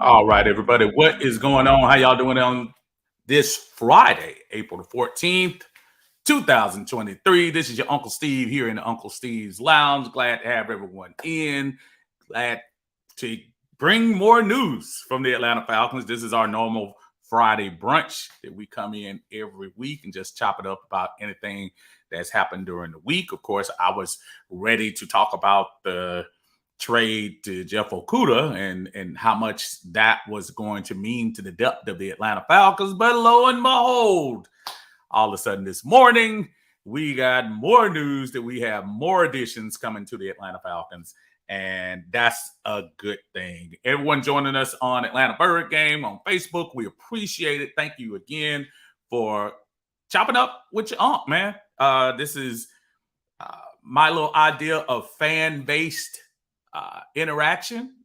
All right, everybody. What is going on? How y'all doing on this Friday, April the 14th, 2023? This is your Uncle Steve here in the Uncle Steve's Lounge. Glad to have everyone in. Glad to bring more news from the Atlanta Falcons. This is our normal Friday brunch that we come in every week and just chop it up about anything that's happened during the week. Of course, I was ready to talk about the trade to Jeff Okudah and how much that was going to mean to the depth of the Atlanta Falcons. But lo and behold, all of a sudden this morning, we got more news that we have more additions coming to the Atlanta Falcons. And that's a good thing. Everyone joining us on Atlanta Bird Game on Facebook, we appreciate it. Thank you again for chopping up with your aunt, man. This is my little idea of fan-based interaction.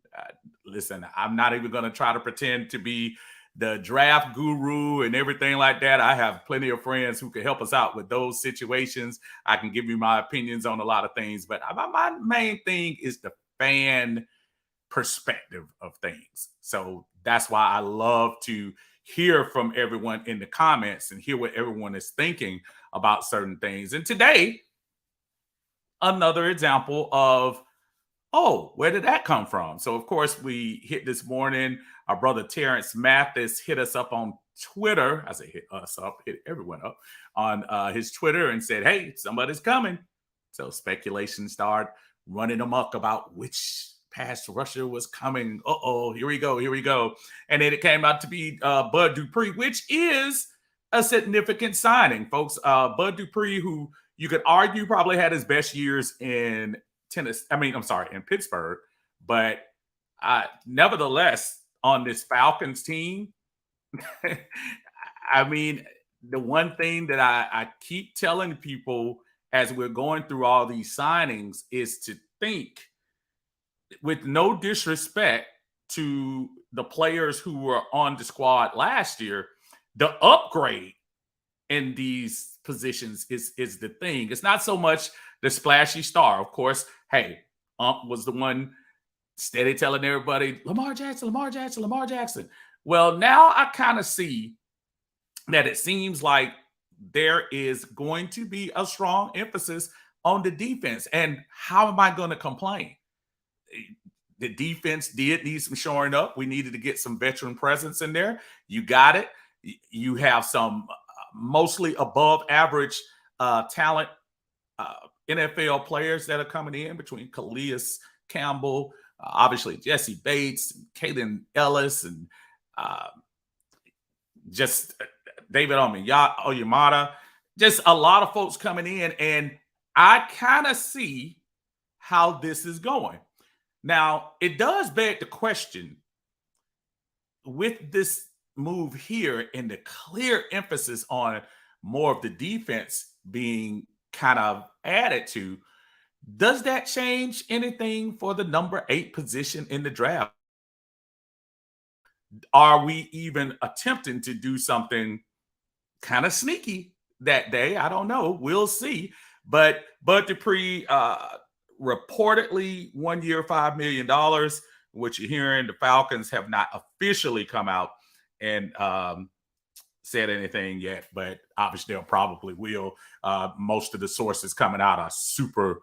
Listen, I'm not even going to try to pretend to be the draft guru and everything like that. I have plenty of friends who can help us out with those situations. I can give you my opinions on a lot of things, but my main thing is the fan perspective of things. So that's why I love to hear from everyone in the comments and hear what everyone is thinking about certain things. And today, another example of, oh, where did that come from? So, of course, we hit this morning. Our brother Terrence Mathis hit us up on Twitter. I say hit us up, hit everyone up on his Twitter and said, hey, somebody's coming. So speculation started running amok about which pass rusher was coming. Uh-oh, here we go. And then it came out to be Bud Dupree, which is a significant signing, folks. Bud Dupree, who you could argue probably had his best years in in Pittsburgh, but nevertheless, on this Falcons team, I mean, the one thing that I keep telling people as we're going through all these signings is to think, with no disrespect to the players who were on the squad last year, the upgrade in these positions is the thing. It's not so much the splashy star. Of course, hey, was the one steady telling everybody, Lamar Jackson. Well, now I kind of see that it seems like there is going to be a strong emphasis on the defense. And how am I going to complain? The defense did need some shoring up. We needed to get some veteran presence in there. You got it. You have some mostly above average talent NFL players that are coming in between Calais Campbell, obviously Jesse Bates, Kaden Ellis, and just David Oyamata. Just a lot of folks coming in, and I kind of see how this is going. Now, it does beg the question, with this move here and the clear emphasis on more of the defense being kind of added to, does that change anything for the number 8 position in the draft? Are we even attempting to do something kind of sneaky that day? I don't know. We'll see. But Bud Dupree, reportedly 1 year, $5 million, which you're hearing the Falcons have not officially come out and said anything yet, but obviously they'll probably will. Most of the sources coming out are super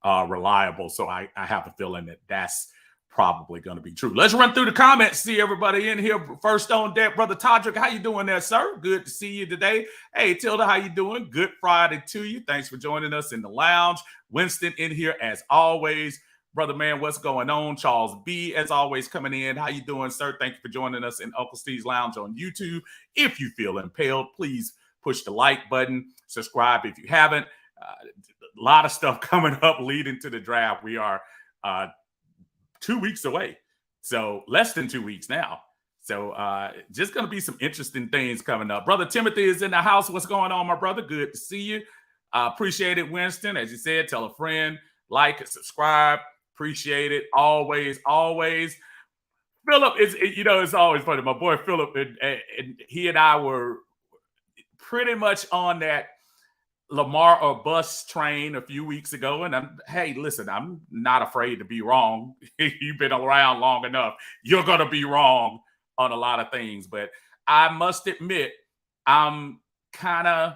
reliable, so I have a feeling that that's probably going to be true. Let's run through the comments, see everybody in here. First on deck, Brother Todrick, how you doing there, sir? Good to see you today. Hey, Tilda, how you doing? Good Friday to you. Thanks for joining us in the lounge. Winston in here as always. Brother man, what's going on? Charles B, as always, coming in. How you doing, sir? Thank you for joining us in Uncle Steve's Lounge on YouTube. If you feel impelled, please push the like button. Subscribe if you haven't. A lot of stuff coming up leading to the draft. We are 2 weeks away. So less than 2 weeks now. So just going to be some interesting things coming up. Brother Timothy is in the house. What's going on, my brother? Good to see you. Appreciate it, Winston. As you said, tell a friend, like and subscribe. Appreciate it. Always. Philip is, it's always funny. My boy Philip, and he and I were pretty much on that Lamar or bust train a few weeks ago, and hey, listen, I'm not afraid to be wrong. You've been around long enough. You're gonna be wrong on a lot of things, but I must admit, I'm kind of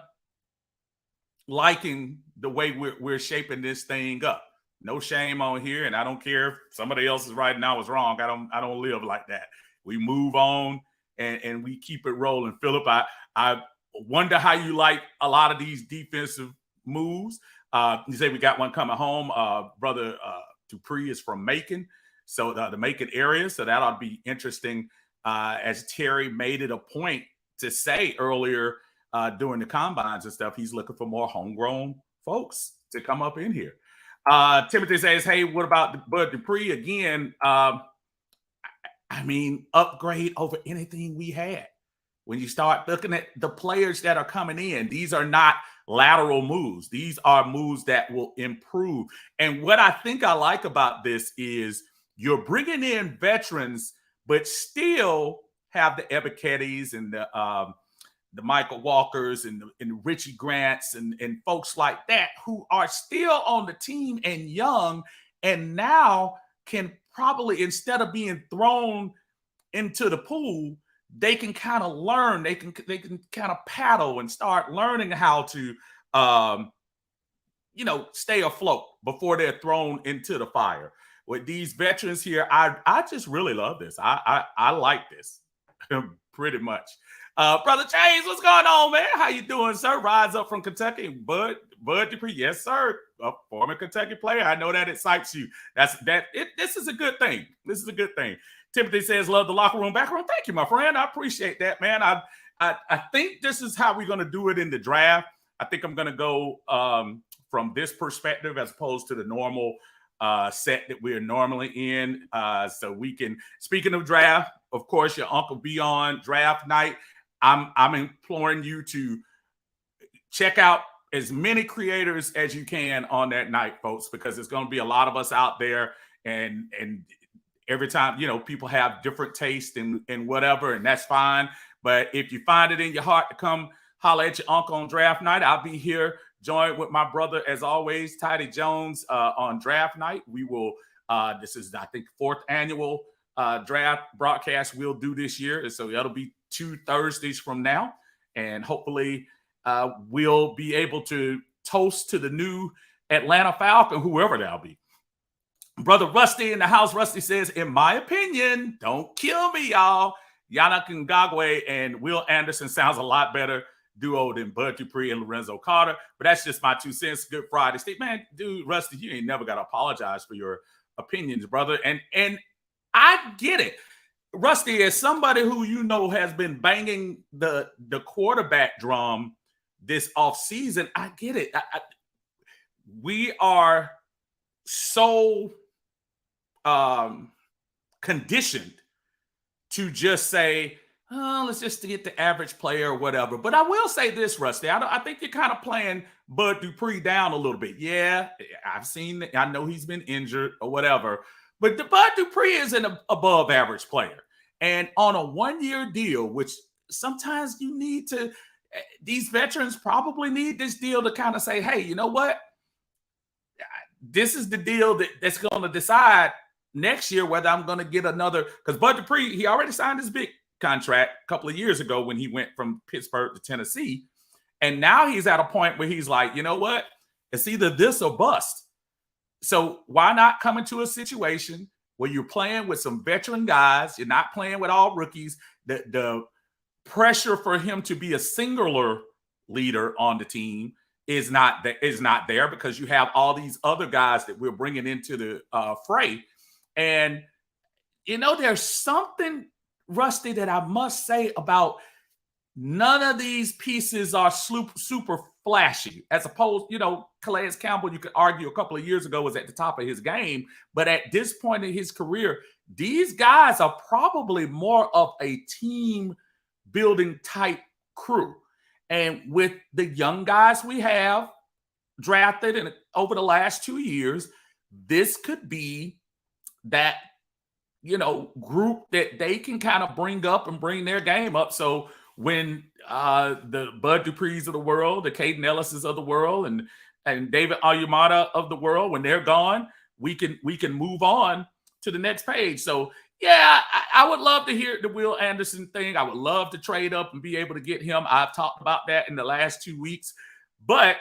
liking the way we're shaping this thing up. No shame on here, and I don't care if somebody else is right and I was wrong. I don't live like that. We move on and we keep it rolling. Philip, I wonder how you like a lot of these defensive moves. You say we got one coming home. Brother Dupree is from Macon, so the Macon area, so that ought to be interesting. As Terry made it a point to say earlier during the combines and stuff, he's looking for more homegrown folks to come up in here. Timothy says, hey, what about Bud Dupree again? I mean, upgrade over anything we had. When you start looking at the players that are coming in, these are not lateral moves. These are moves that will improve. And what I think I like about this is you're bringing in veterans, but still have the Ebikettis and the Michael Walkers and the Richie Grants and folks like that who are still on the team and young, and now can probably, instead of being thrown into the pool, they can kind of learn. They can kind of paddle and start learning how to, stay afloat before they're thrown into the fire. With these veterans here, I just really love this. I like this pretty much. Brother James, what's going on, man? How you doing, sir? Rise up from Kentucky, Bud Dupree, yes, sir. A former Kentucky player. I know that excites you. This is a good thing. This is a good thing. Timothy says, love the locker room background. Thank you, my friend. I appreciate that, man. I think this is how we're going to do it in the draft. I think I'm going to go from this perspective as opposed to the normal set that we're normally in. So we can, speaking of draft, of course, your uncle be on draft night. I'm imploring you to check out as many creators as you can on that night, folks, because there's going to be a lot of us out there, and every time, people have different tastes and whatever, and that's fine. But if you find it in your heart to come holler at your uncle on draft night, I'll be here joined with my brother, as always, Tidy Jones, on draft night. We will, this is, I think, 4th annual draft broadcast we'll do this year. And so that'll be 2 Thursdays from now. And hopefully we'll be able to toast to the new Atlanta Falcon, whoever that'll be. Brother Rusty in the house. Rusty says, in my opinion, don't kill me, y'all, Yannick Ngakwe and Will Anderson sounds a lot better duo than Bud Dupree and Lorenzo Carter. But that's just my 2 cents. Good Friday State. Man, dude, Rusty, you ain't never got to apologize for your opinions, brother. And I get it. Rusty, as somebody who has been banging the quarterback drum this offseason, I get it. We are so conditioned to just say, oh, let's just get the average player or whatever. But I will say this, Rusty. I think you're kind of playing Bud Dupree down a little bit. Yeah, I know he's been injured or whatever. But Bud Dupree is an above average player. And on a 1-year deal, which sometimes you need to, these veterans probably need this deal to kind of say, hey, you know what? This is the deal that's going to decide next year whether I'm going to get another. Because Bud Dupree, he already signed his big contract a couple of years ago when he went from Pittsburgh to Tennessee. And now he's at a point where he's like, you know what? It's either this or bust. So why not come into a situation where you're playing with some veteran guys? You're not playing with all rookies. The pressure for him to be a singular leader on the team is not there because you have all these other guys that we're bringing into the fray. And, there's something, Rusty, that I must say about none of these pieces are super flashy. As opposed, Calais Campbell, you could argue a couple of years ago was at the top of his game. But at this point in his career, these guys are probably more of a team building type crew. And with the young guys we have drafted over the last 2 years, this could be that, group that they can kind of bring up and bring their game up. So when the Bud Duprees of the world, the Caden Ellises of the world, and David Ayumata of the world, when they're gone, we can move on to the next page. So yeah, I would love to hear the Will Anderson thing. I would love to trade up and be able to get him. I've talked about that in the last 2 weeks, but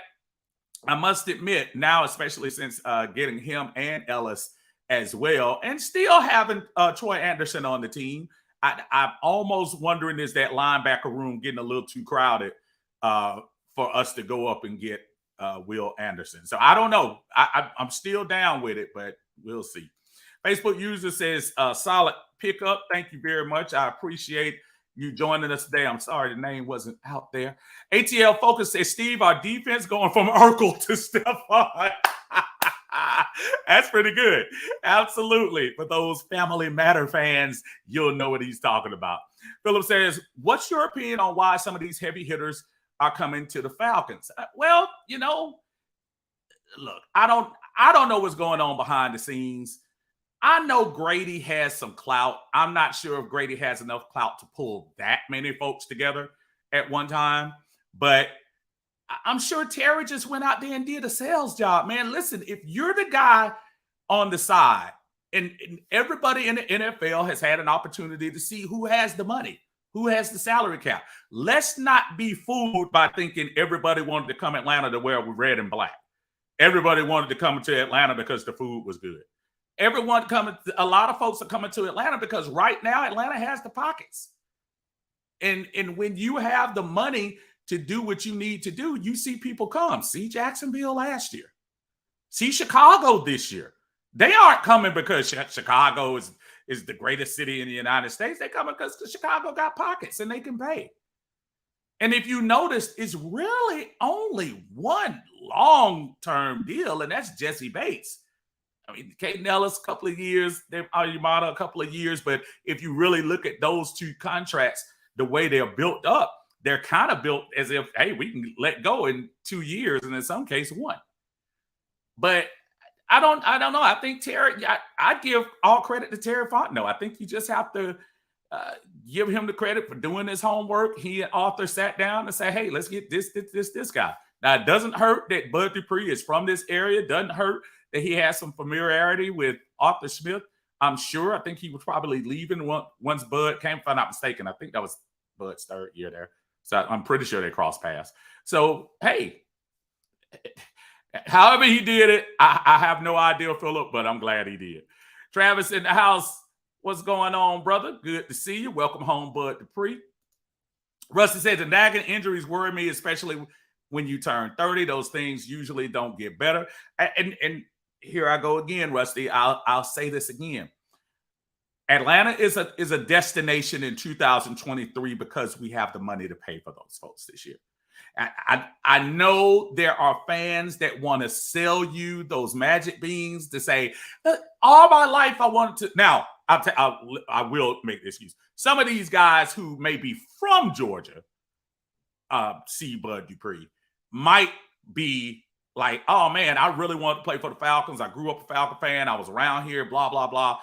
I must admit now, especially since getting him and Ellis as well, and still having Troy Anderson on the team, I'm almost wondering, is that linebacker room getting a little too crowded for us to go up and get Will Anderson? So I don't know. I'm still down with it, but we'll see. Facebook user says, solid pickup. Thank you very much. I appreciate you joining us today. I'm sorry the name wasn't out there. ATL Focus says, Steve, our defense going from Urkel to Stephon. That's pretty good. Absolutely. For those Family Matter fans, you'll know what he's talking about. Philip says, what's your opinion on why some of these heavy hitters are coming to the Falcons? Well, look, I don't know what's going on behind the scenes. I know Grady has some clout. I'm not sure if Grady has enough clout to pull that many folks together at one time, but I'm sure Terry just went out there and did a sales job. Man, listen, if you're the guy on the side, and everybody in the NFL has had an opportunity to see who has the money, who has the salary cap. Let's not be fooled by thinking everybody wanted to come to Atlanta to wear red and black. Everybody wanted to come to Atlanta because the food was good. A lot of folks are coming to Atlanta because right now Atlanta has the pockets. And when you have the money to do what you need to do, you see people come. See Jacksonville last year. See Chicago this year. They aren't coming because Chicago is the greatest city in the United States. They're coming because Chicago got pockets and they can pay. And if you notice, it's really only one long-term deal, and that's Jesse Bates. I mean, Caden Ellis, a couple of years, Ayumata, a couple of years. But if you really look at those two contracts, the way they're built up, they're kind of built as if, hey, we can let go in 2 years, and in some case, 1. But I don't know. I think Terry, I give all credit to Terry Fontenot. I think you just have to give him the credit for doing his homework. He and Arthur sat down and said, hey, let's get this guy. Now, it doesn't hurt that Bud Dupree is from this area. It doesn't hurt that he has some familiarity with Arthur Smith. I'm sure. I think he was probably leaving once Bud came, if I'm not mistaken. I think that was Bud's 3rd year there. So I'm pretty sure they crossed paths. So, hey, however he did it, I have no idea, Philip, but I'm glad he did. Travis in the house, what's going on, brother? Good to see you. Welcome home, Bud Dupree. Rusty said the nagging injuries worry me, especially when you turn 30. Those things usually don't get better. And here I go again, Rusty. I'll say this again. Atlanta is a destination in 2023 because we have the money to pay for those folks this year. I know there are fans that want to sell you those magic beans to say, all my life I wanted to. Now, I will make the excuse. Some of these guys who may be from Georgia, see Bud Dupree, might be like, oh man, I really want to play for the Falcons. I grew up a Falcon fan. I was around here, blah, blah, blah.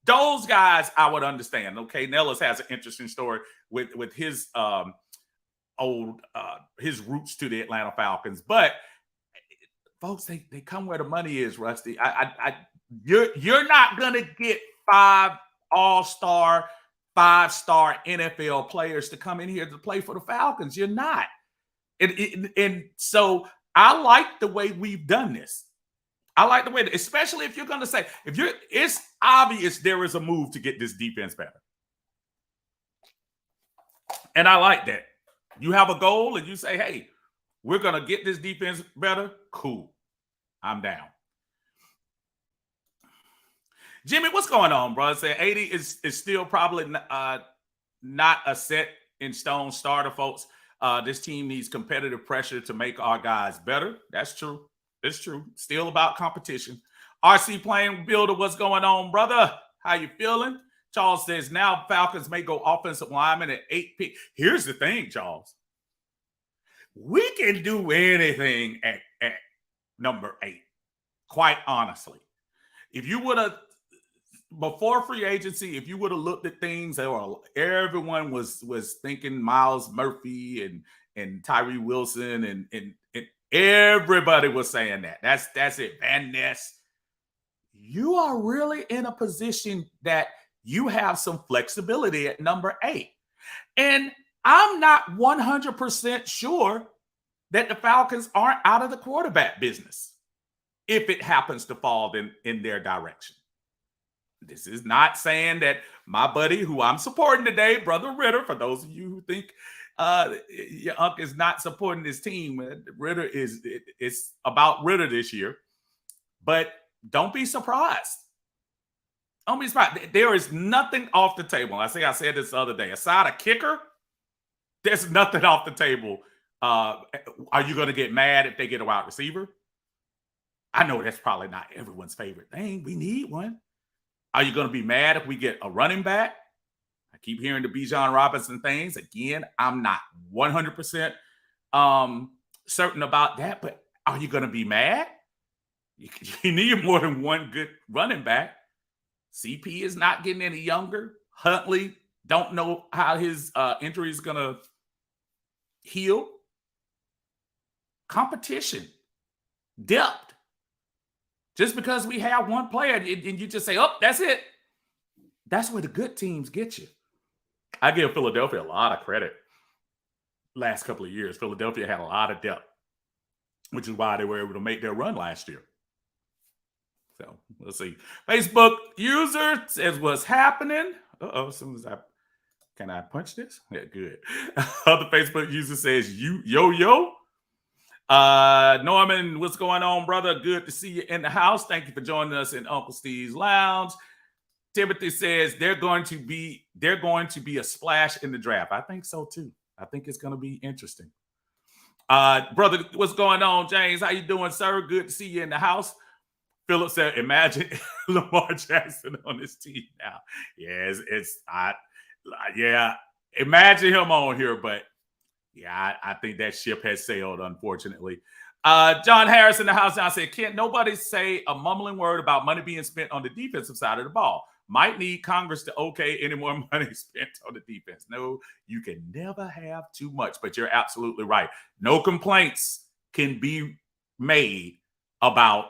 Those guys I would understand. Okay, Nellis has an interesting story with his his roots to the Atlanta Falcons. But folks, they come where the money is, Rusty. You're not gonna get 5 all-star, 5-star NFL players to come in here to play for the Falcons. You're not. And so I like the way we've done this. I like the way, especially if you're going to say, it's obvious there is a move to get this defense better. And I like that. You have a goal and you say, hey, we're going to get this defense better. Cool. I'm down. Jimmy, what's going on, bro? Say 80 is still probably not a set in stone starter, folks. This team needs competitive pressure to make our guys better. That's true. It's true. Still about competition. RC Playing Builder, what's going on, brother? How you feeling? Charles says, now Falcons may go offensive lineman at 8 pick. Here's the thing, Charles. We can do anything at number 8, quite honestly. If you would have before free agency, if you would have looked at things, everyone was thinking Miles Murphy and Tyree Wilson and everybody was saying that. That's it. Van Ness. You are really in a position that you have some flexibility at number 8. And I'm not 100% sure that the Falcons aren't out of the quarterback business if it happens to fall in their direction. This is not saying that my buddy, who I'm supporting today, Brother Ritter, for those of you who think your uncle is not supporting his team, Ritter it's about Ritter this year. But don't be surprised. Don't be surprised. There is nothing off the table. I said this the other day. Aside a kicker, there's nothing off the table. Are you going to get mad if they get a wide receiver? I know that's probably not everyone's favorite thing. We need one. Are you going to be mad if we get a running back? I keep hearing the Bijan Robinson things. Again, I'm not 100% certain about that, but are you going to be mad? You need more than one good running back. CP is not getting any younger. Huntley, don't know how his injury is going to heal. Competition, depth. Just because we have one player and you just say, oh, that's it. That's where the good teams get you. I give Philadelphia a lot of credit. Last couple of years, Philadelphia had a lot of depth, which is why they were able to make their run last year. So let's see. Facebook user says, what's happening? As soon as can I punch this? Yeah, good. Other Facebook user says, yo. Norman, what's going on, brother? Good to see you in the house. Thank you for joining us in Uncle Steve's Lounge. Timothy says they're going to be a splash in the draft. I think so too. I think it's going to be interesting. Brother, what's going on, James? How you doing, sir? Good to see you in the house. Philip said, imagine Lamar Jackson on this team now. Yeah, imagine him on here, but yeah, I think that ship has sailed, unfortunately. John Harris in the house now said, can't nobody say a mumbling word about money being spent on the defensive side of the ball? Might need Congress to okay any more money spent on the defense. No, you can never have too much, but you're absolutely right. No complaints can be made about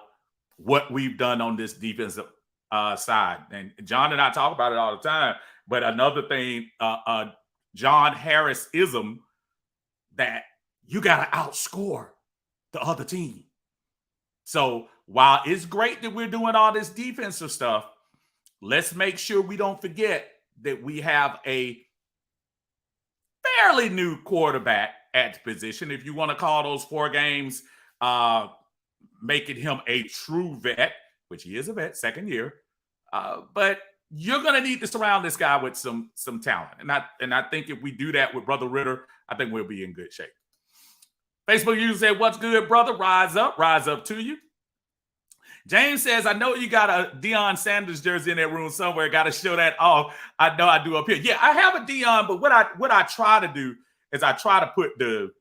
what we've done on this defensive side. And John and I talk about it all the time. But another thing, John Harris-ism, that you got to outscore the other team. So while it's great that we're doing all this defensive stuff, let's make sure we don't forget that we have a fairly new quarterback at the position. If you want to call those 4 games, making him a true vet, which he is a vet, second year. But you're going to need to surround this guy with some talent. And I think if we do that with Brother Ritter, I think we'll be in good shape. Facebook user said, what's good, brother? Rise up to you. James says, I know you got a Deion Sanders jersey in that room somewhere. Got to show that off. I know I do up here. Yeah, I have a Deion, but what I try to do is I try to put the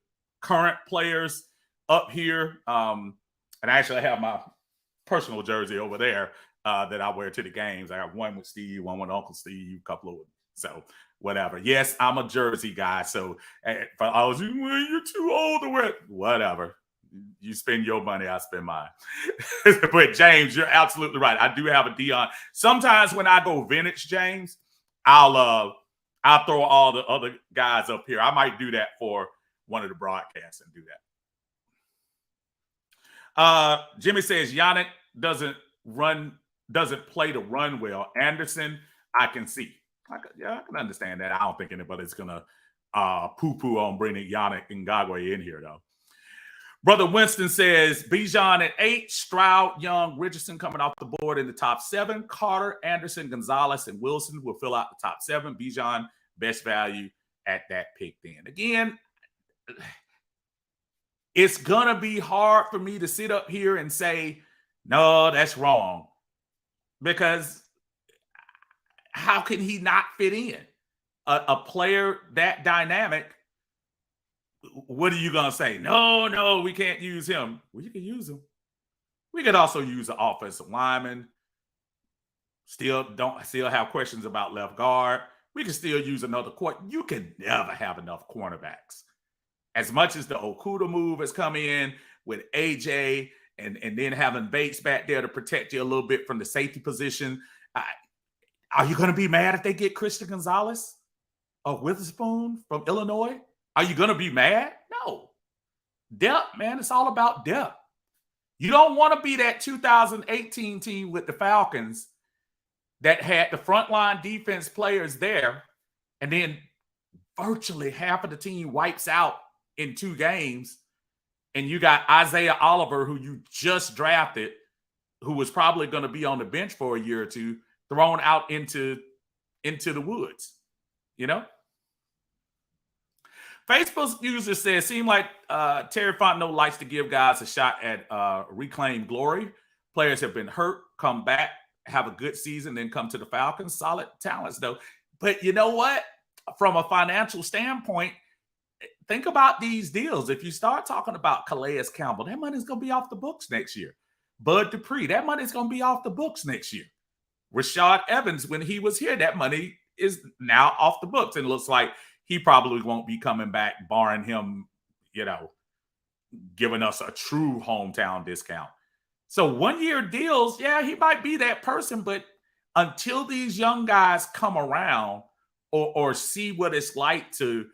current players up here. And I actually have my personal jersey over there that I wear to the games. I got one with Steve, one with Uncle Steve, a couple of them. So whatever. Yes, I'm a jersey guy. So for all of you, well, you're too old to wear. Whatever. You spend your money, I spend mine. But James, you're absolutely right. I do have a Deion. Sometimes when I go vintage, James, I'll throw all the other guys up here. I might do that for one of the broadcasts and do that. Jimmy says Yannick doesn't play to run well. Anderson, I can see. I can understand that. I don't think anybody's gonna poo-poo on bringing Yannick Ngakoue in here, though. Brother Winston says Bijan at 8, Stroud, Young, Richardson coming off the board in the top 7. Carter, Anderson, Gonzalez, and Wilson will fill out the top 7. Bijan, best value at that pick then. Again, it's gonna be hard for me to sit up here and say, no, that's wrong. Because how can he not fit in? A player that dynamic, what are you going to say? No, we can't use him. Well, you can use him. We could also use an offensive lineman. Still have questions about left guard. We can still use another court. You can never have enough cornerbacks. As much as the Okuda move has come in with AJ and then having Bates back there to protect you a little bit from the safety position. Are you going to be mad if they get Christian Gonzalez or Witherspoon from Illinois? Are you going to be mad? No. Depth, man. It's all about depth. You don't want to be that 2018 team with the Falcons that had the frontline defense players there, and then virtually half of the team wipes out in 2 games, and you got Isaiah Oliver, who you just drafted, who was probably going to be on the bench for a year or two, thrown out into the woods, you know? Facebook user says, seem like Terry Fontenot likes to give guys a shot at reclaimed glory. Players have been hurt, come back, have a good season, then come to the Falcons. Solid talents, though. But you know what? From a financial standpoint, think about these deals. If you start talking about Calais Campbell, that money's going to be off the books next year. Bud Dupree, that money's going to be off the books next year. Rashad Evans, when he was here, that money is now off the books. And it looks like he probably won't be coming back, barring him, giving us a true hometown discount. So 1-year deals, yeah, he might be that person, but until these young guys come around or see what it's like to,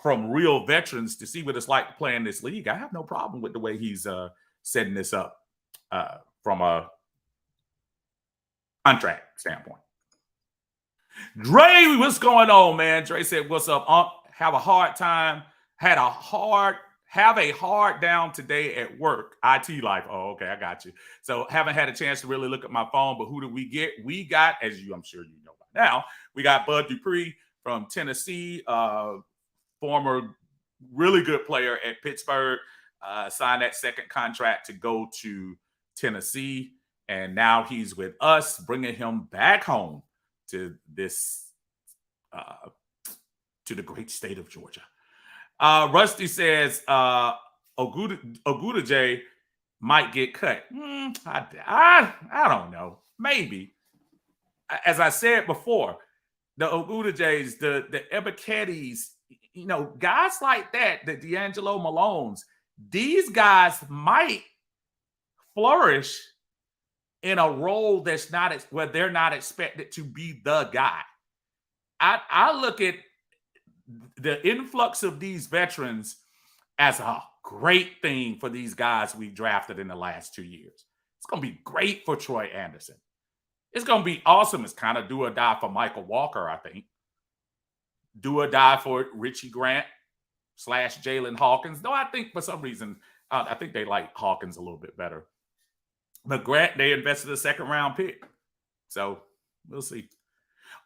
from real veterans, to see what it's like to play in this league, I have no problem with the way he's setting this up from a contract standpoint. Dre, what's going on, man? Dre said, what's up? Have a hard time. Have a hard down today at work. IT life. Oh, okay. I got you. So haven't had a chance to really look at my phone, but who did we get? We got, I'm sure you know by now, we got Bud Dupree from Tennessee, former really good player at Pittsburgh, signed that second contract to go to Tennessee. And now he's with us, bringing him back home to this, to the great state of Georgia. Rusty says Ogudaje might get cut. I don't know. Maybe. As I said before, the Ogudajes, the Ebiketis, guys like that, the D'Angelo Malones, these guys might flourish in a role that's not where they're not expected to be the guy. I look at the influx of these veterans as a great thing for these guys we drafted in the last 2 years. It's going to be great for Troy Anderson. It's going to be awesome. It's kind of do or die for Michael Walker, I think. Do or die for Richie Grant / Jalen Hawkins. Though I think for some reason, I think they like Hawkins a little bit better. But Grant, they invested a second-round pick. So we'll see.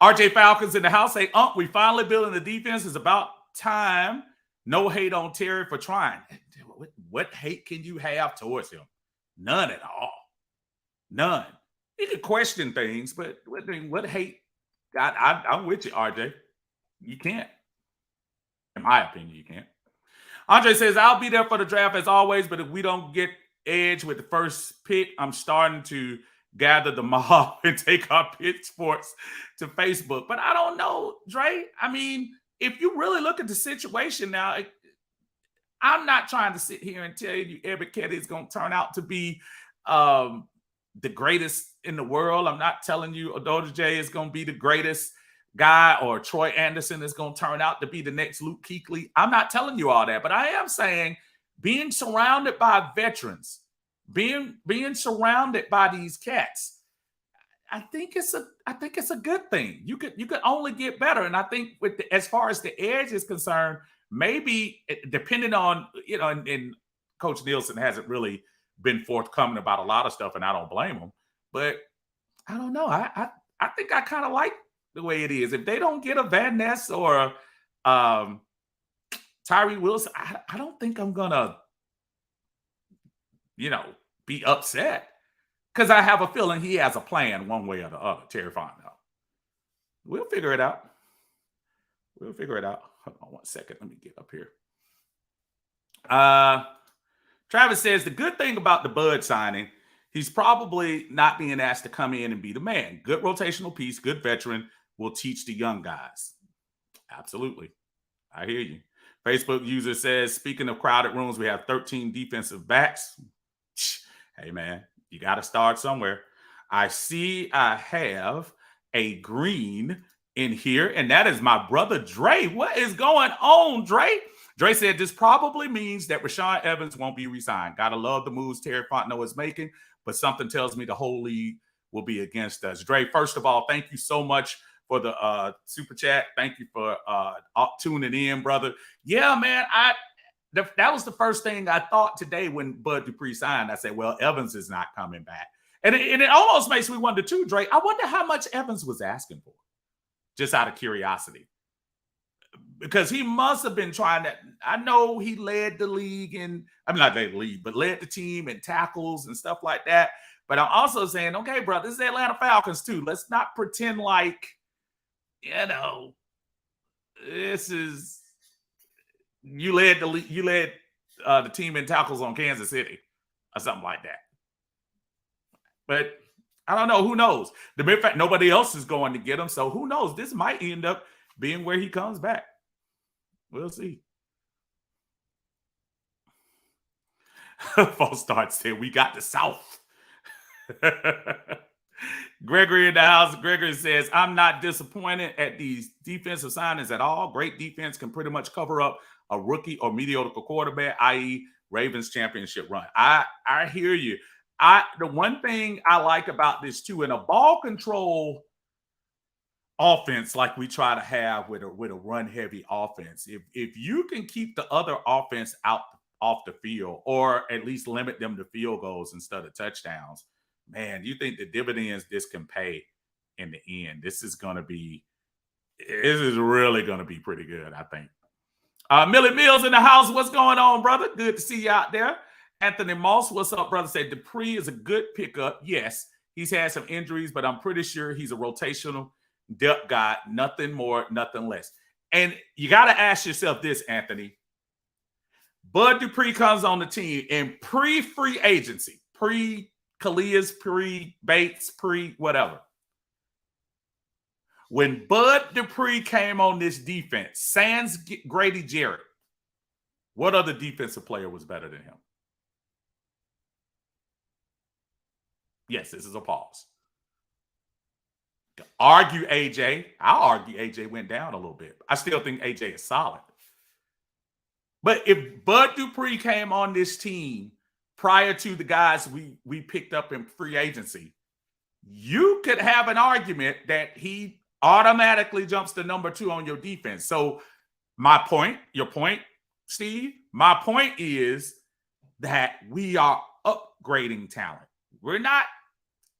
RJ Falcons in the house say, we finally building the defense. It's about time. No hate on Terry for trying. What hate can you have towards him? None at all. None. You can question things, but what hate? I'm with you, RJ. You can't. In my opinion, you can't. Andre says, I'll be there for the draft as always, but if we don't get edge with the first pick, I'm starting to gather the mob and take our pitchforks to Facebook. But I don't know, Dre. I mean, if you really look at the situation now, I'm not trying to sit here and tell you Ebiketie is going to turn out to be the greatest in the world. I'm not telling you Odoje is going to be the greatest guy or Troy Anderson is going to turn out to be the next Luke Kuechly. I'm not telling you all that, but I am saying being surrounded by veterans, being surrounded by these cats, I think it's a good thing. You could only get better, and I think as far as the edge is concerned, maybe depending on and Coach Nielsen hasn't really been forthcoming about a lot of stuff, and I don't blame him. But I don't know. I think I kind of like the way it is. If they don't get a Van Ness or Tyree Wilson, I don't think I'm gonna, be upset, because I have a feeling he has a plan one way or the other. Terry Fontenot. We'll figure it out. Hold on 1 second. Let me get up here. Travis says the good thing about the Bud signing, He's probably not being asked to come in and be the man. Good rotational piece, good veteran will teach the young guys. Absolutely. I hear you. Facebook user says, speaking of crowded rooms, we have 13 defensive backs. Hey, man, you got to start somewhere. I see I have a green in here, and that is my brother Dre. What is going on, Dre? Dre said this probably means that Rashaan Evans won't be re-signed. Gotta love the moves Terry Fontenot is making, but something tells me the whole league will be against us. Dre, first of all, thank you so much for the super chat. Thank you for tuning in, brother. Yeah, man, that was the first thing I thought today when Bud Dupree signed. I said, well, Evans is not coming back. And it almost makes me wonder too, Dre, I wonder how much Evans was asking for, just out of curiosity. Because he must have been trying to, I know he led the league in, I'm not led the league, but led the team in tackles and stuff like that. But I'm also saying, okay, bro, this is the Atlanta Falcons too. Let's not pretend like, this is, you led the team in tackles on Kansas City or something like that. But I don't know. Who knows? The mere fact nobody else is going to get him. So who knows? This might end up being where he comes back. We'll see. False start said, we got the South. Gregory in the house. Gregory says, I'm not disappointed at these defensive signings at all. Great defense can pretty much cover up a rookie or mediocre quarterback, i.e. Ravens championship run. I hear you. The one thing I like about this too, in a ball control offense like we try to have with a run heavy offense, if you can keep the other offense off the field, or at least limit them to field goals instead of touchdowns, man, you think the dividends this can pay in the end? This is really going to be pretty good, I think. Millie Mills in the house. What's going on, brother? Good to see you out there. Anthony Moss, what's up, brother? Said Dupree is a good pickup. Yes, he's had some injuries, but I'm pretty sure he's a rotational depth guy. Nothing more, nothing less. And you got to ask yourself this, Anthony. Bud Dupree comes on the team in pre-free agency, pre-Calais, pre-Bates, pre-whatever. When Bud Dupree came on this defense, sans Grady Jarrett, what other defensive player was better than him? Yes, this is a pause. To argue AJ, I'll argue AJ went down a little bit. I still think AJ is solid. But if Bud Dupree came on this team prior to the guys we picked up in free agency, you could have an argument that he automatically jumps to number 2 on your defense. So your point, Steve, my point is that we are upgrading talent. We're not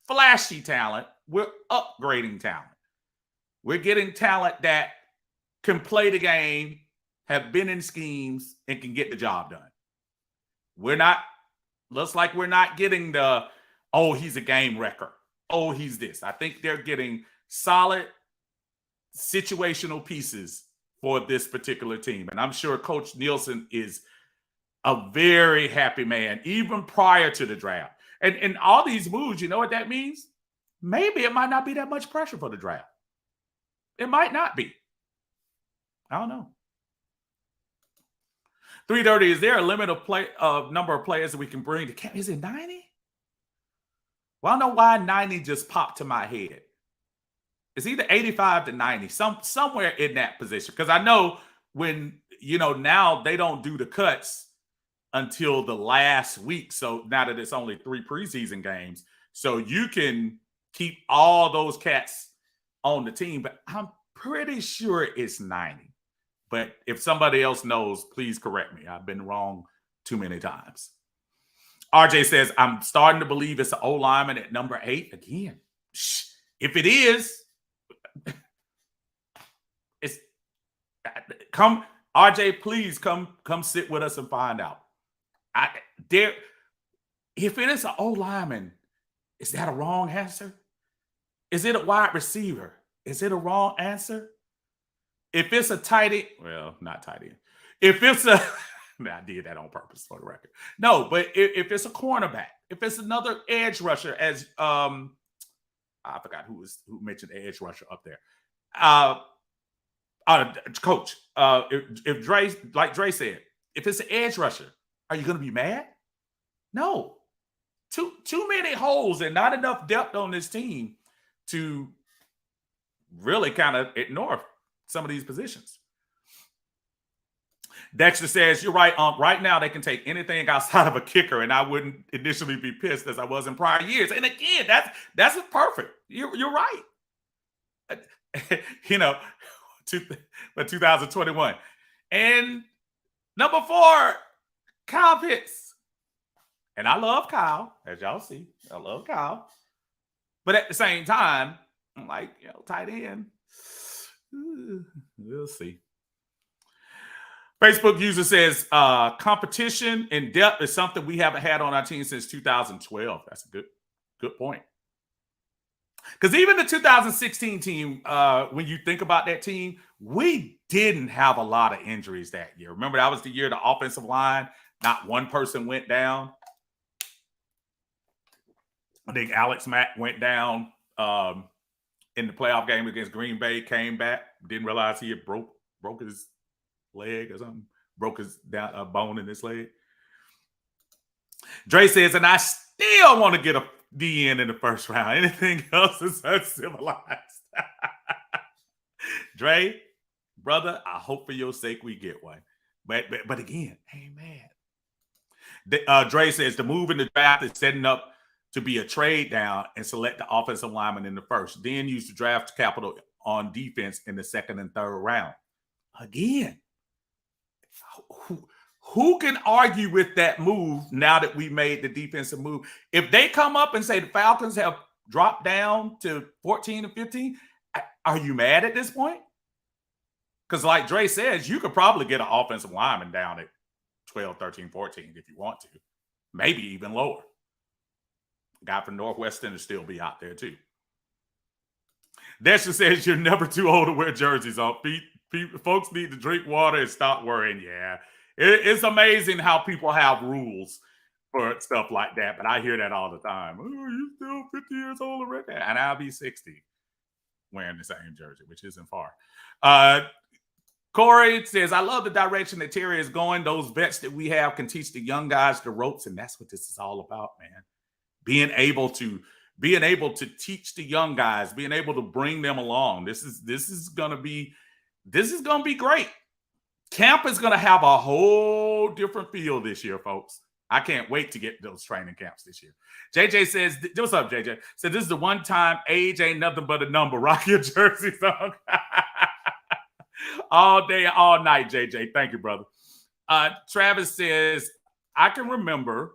flashy talent. We're upgrading talent. We're getting talent that can play the game, have been in schemes, and can get the job done. Looks like we're not getting the, oh, he's a game wrecker. Oh, he's this. I think they're getting solid situational pieces for this particular team. And I'm sure Coach Nielsen is a very happy man, even prior to the draft. And all these moves, you know what that means? Maybe it might not be that much pressure for the draft. It might not be. I don't know. 330, is there a limit of number of players that we can bring to camp? Is it 90? Well, I don't know why 90 just popped to my head. It's either 85 to 90, somewhere in that position. Because I know when, now they don't do the cuts until the last week. So now that it's only 3 preseason games, so you can keep all those cats on the team. But I'm pretty sure it's 90. But if somebody else knows, please correct me. I've been wrong too many times. RJ says, I'm starting to believe it's an O-lineman at number 8. Again, if it is, it's come, RJ, please come sit with us and find out. If it is an O-lineman, is that a wrong answer? Is it a wide receiver? Is it a wrong answer? If it's a tight end, well, not tight end. If it's a, I did that on purpose for the record. No, but if it's a cornerback, if it's another edge rusher, as I forgot who mentioned edge rusher up there. Uh, Coach, if Dre, like Dre said, if it's an edge rusher, are you going to be mad? No. Too many holes and not enough depth on this team to really kind of ignore some of these positions. Dexter says, you're right. Right now, they can take anything outside of a kicker, and I wouldn't initially be pissed as I was in prior years. And again, that's perfect. You're right. You know, 2021. And number 4, Kyle Pitts. And I love Kyle, as y'all see. I love Kyle. But at the same time, I'm like, tight end. We'll see. Facebook user says, competition and depth is something we haven't had on our team since 2012. That's a good point. Because even the 2016 team, when you think about that team, we didn't have a lot of injuries that year. Remember, that was the year the offensive line, not one person went down. I think Alex Mack went down in the playoff game against Green Bay, came back, didn't realize he had broke his leg or something, broke his bone in his leg. Dre says, and I still want to get a DN in the first round. Anything else is uncivilized. Dre, brother, I hope for your sake we get one. But again, hey man. Dre says the move in the draft is setting up to be a trade down and select the offensive lineman in the first, then use the draft capital on defense in the second and third round. Again, who can argue with that move now that we made the defensive move? If they come up and say the Falcons have dropped down to 14 and 15, are you mad at this point? Because like Dre says, you could probably get an offensive lineman down at 12, 13, 14 if you want to. Maybe even lower. Guy from Northwestern will still be out there too. Dexter says you're never too old to wear jerseys on. Folks need to drink water and stop worrying. Yeah, it's amazing how people have rules for stuff like that. But I hear that all the time. Oh, you still 50 years old already? And I'll be 60 wearing the same jersey, which isn't far. Corey says, I love the direction that Terry is going. Those vets that we have can teach the young guys the ropes, and that's what this is all about, man. Being able to teach the young guys, being able to bring them along. This is gonna be great. Camp is gonna have a whole different feel this year, folks. I can't wait to get those training camps this year. JJ says, what's up, JJ? So this is the one time age ain't nothing but a number. Rock your jersey song. All day, all night, JJ. Thank you, brother. Travis says, I can remember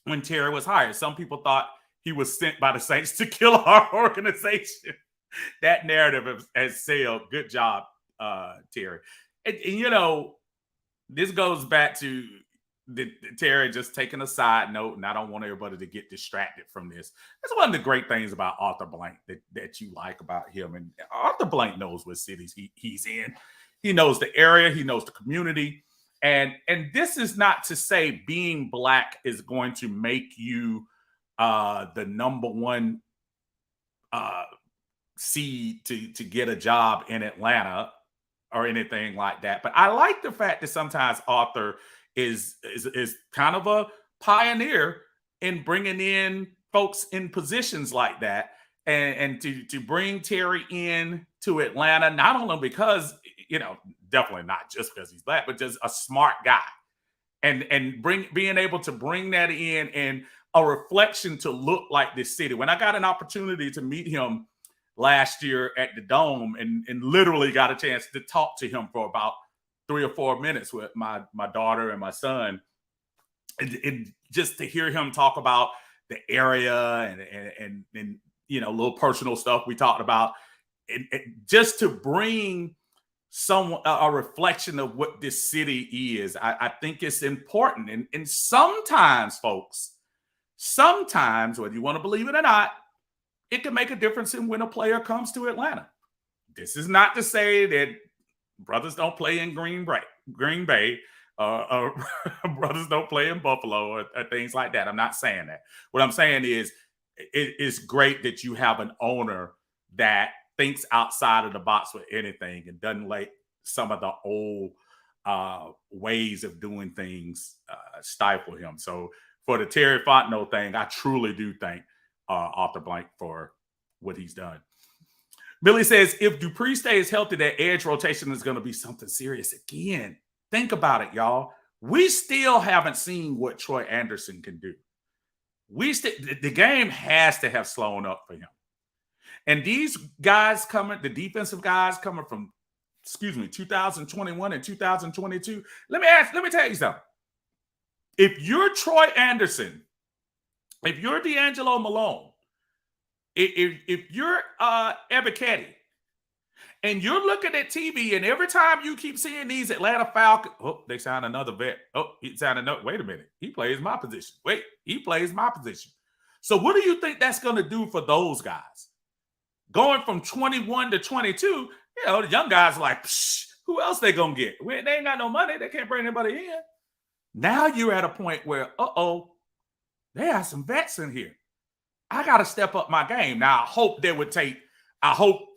when Terry was hired. Some people thought he was sent by the Saints to kill our organization. That narrative has sailed. Good job, Terry. And this goes back to Terry just taking a side note, and I don't want everybody to get distracted from this. That's one of the great things about Arthur Blank that you like about him. And Arthur Blank knows what cities he's in. He knows the area. He knows the community. And this is not to say being Black is going to make you the number one seed to get a job in Atlanta or anything like that. But I like the fact that sometimes Arthur is kind of a pioneer in bringing in folks in positions like that, and to bring Terry in to Atlanta, not only because definitely not just because he's Black, but just a smart guy, and being able to bring that in and a reflection to look like this city. When I got an opportunity to meet him last year at the Dome and literally got a chance to talk to him for about 3 or 4 minutes with my daughter and my son, and just to hear him talk about the area and little personal stuff we talked about, and just to bring a reflection of what this city is. I think it's important. And sometimes, folks, whether you want to believe it or not, it can make a difference in when a player comes to Atlanta. This is not to say that brothers don't play in Green Bay. brothers don't play in Buffalo or things like that. I'm not saying that. What I'm saying is it's great that you have an owner that thinks outside of the box with anything and doesn't let some of the old ways of doing things stifle him. So for the Terry Fontenot thing, I truly do thank Arthur Blank for what he's done. Billy says, if Dupree stays healthy, that edge rotation is going to be something serious again. Think about it, y'all. We still haven't seen what Troy Anderson can do. The game has to have slowed up for him. And these guys coming, the defensive guys coming from, 2021 and 2022. Let me tell you something. If you're Troy Anderson, if you're D'Angelo Malone, if you're Ebiketie, and you're looking at TV, and every time you keep seeing these Atlanta Falcons, oh, they signed another vet. Oh, he signed another. Wait a minute. He plays my position. Wait, he plays my position. So what do you think that's going to do for those guys? Going from 21 to 22, the young guys are like, who else they going to get? They ain't got no money. They can't bring anybody in. Now you're at a point where, they have some vets in here. I got to step up my game. Now, I hope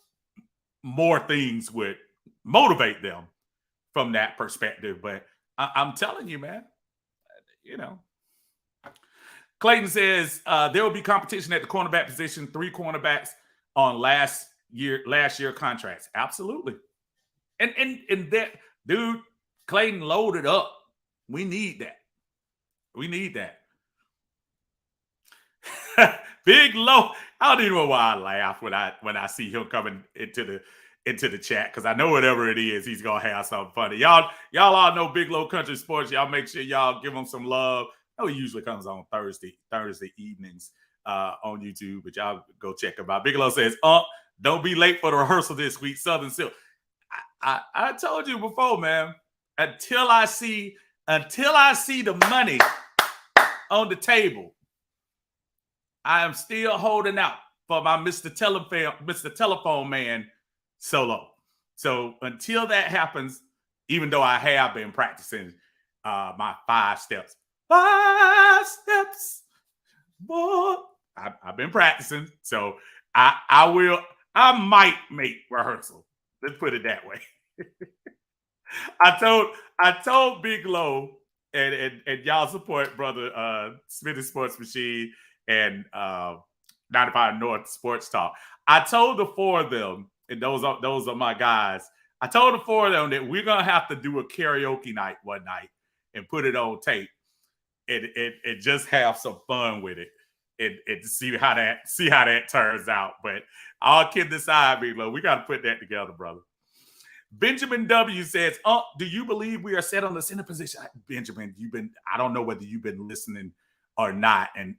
more things would motivate them from that perspective. But I'm telling you, man, Clayton says there will be competition at the cornerback position, 3 cornerbacks on last year contracts. Absolutely. And that, dude, Clayton loaded up. We need that. Big Low. I don't even know why I laugh when I see him coming into the chat, because I know whatever it is, he's gonna have something funny. Y'all all know Big Low Country Sports. Y'all make sure y'all give him some love. I know he usually comes on Thursday evenings on YouTube, but y'all go check him out. Big Low says, don't be late for the rehearsal this week, Southern Silk. I told you before, man, until I see the money on the table, I am still holding out for my Mr. Telephone Man solo. So until that happens, even though I have been practicing my 5 steps, boy, I've been practicing. So I might make rehearsal. Let's put it that way. I told Big Low and y'all support brother Smithy Sports Machine and 95 North Sports Talk. I told the 4 of them, and those are my guys. I told the 4 of them that we're gonna have to do a karaoke night one night and put it on tape and just have some fun with it and see how that turns out. But all kidding aside, Big Low, we got to put that together, brother. Benjamin W says, do you believe we are set on the center position? Benjamin, I don't know whether you've been listening or not. And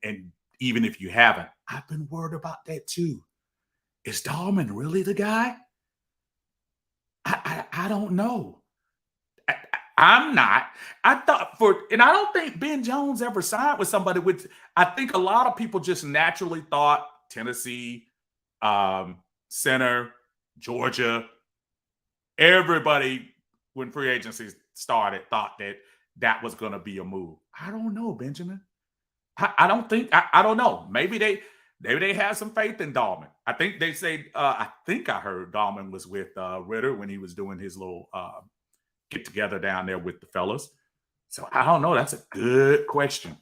even if you haven't, I've been worried about that too. Is Dahlman really the guy? I don't know. I'm not. I don't think Ben Jones ever signed with somebody I think a lot of people just naturally thought Tennessee, center, Georgia. Everybody, when free agency started, thought that was going to be a move. I don't know, Benjamin. I don't know. Maybe they have some faith in Dahlman. I think they say, I think I heard Dahlman was with Ritter when he was doing his little get together down there with the fellas. So I don't know. That's a good question.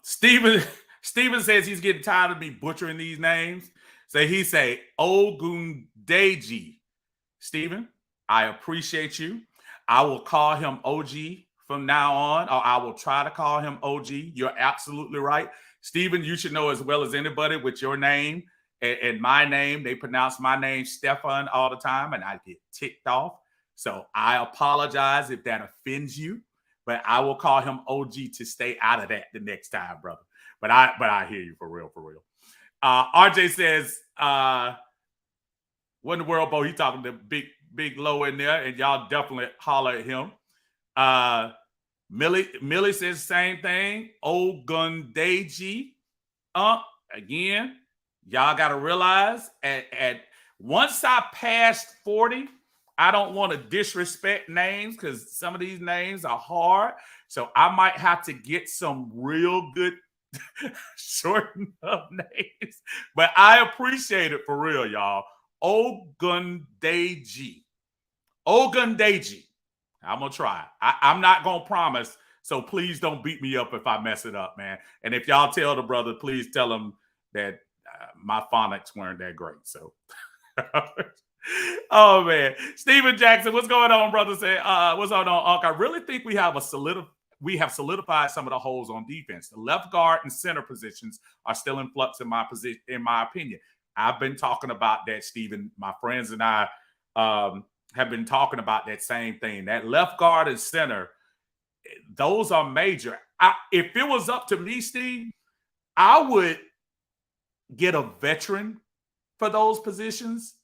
Steven says he's getting tired of me butchering these names. So he say Ogundeji. Steven, I appreciate you. I will call him OG from now on, or I will try to call him OG. You're absolutely right. Steven, you should know as well as anybody with your name and my name. They pronounce my name Stefan all the time, and I get ticked off. So I apologize if that offends you, but I will call him OG to stay out of that the next time, brother. But I hear you for real. RJ says, what in the world, Bo? He talking to big Low in there, and y'all definitely holler at him. Millie says the same thing. Ogundeji. Again, y'all got to realize at once I passed 40, I don't want to disrespect names because some of these names are hard. So I might have to get some real good shortened up names. But I appreciate it for real, y'all. Ogundeji. Ogundeji. I'm going to try. I'm not going to promise. So please don't beat me up if I mess it up, man. And if y'all tell the brother, please tell him that my phonics weren't that great. So. Oh man, Steven Jackson, what's going on, brother? Say, what's going on, Unc? I really think we have solidified some of the holes on defense. The left guard and center positions are still in flux, in my opinion. I've been talking about that, Steven. My friends and I have been talking about that same thing. That left guard and center, those are major. If it was up to me, Steve, I would get a veteran for those positions.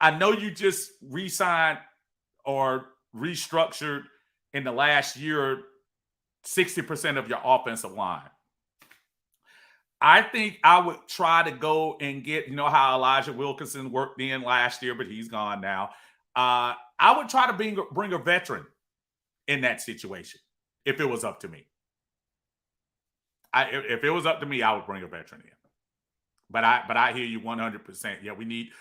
I know you just re-signed or restructured in the last year 60% of your offensive line. I think I would try to go and get, you know how Elijah Wilkinson worked in last year, but he's gone now. I would try to bring a veteran in that situation if it was up to me. If it was up to me, I would bring a veteran in. But I hear you 100%. Yeah, we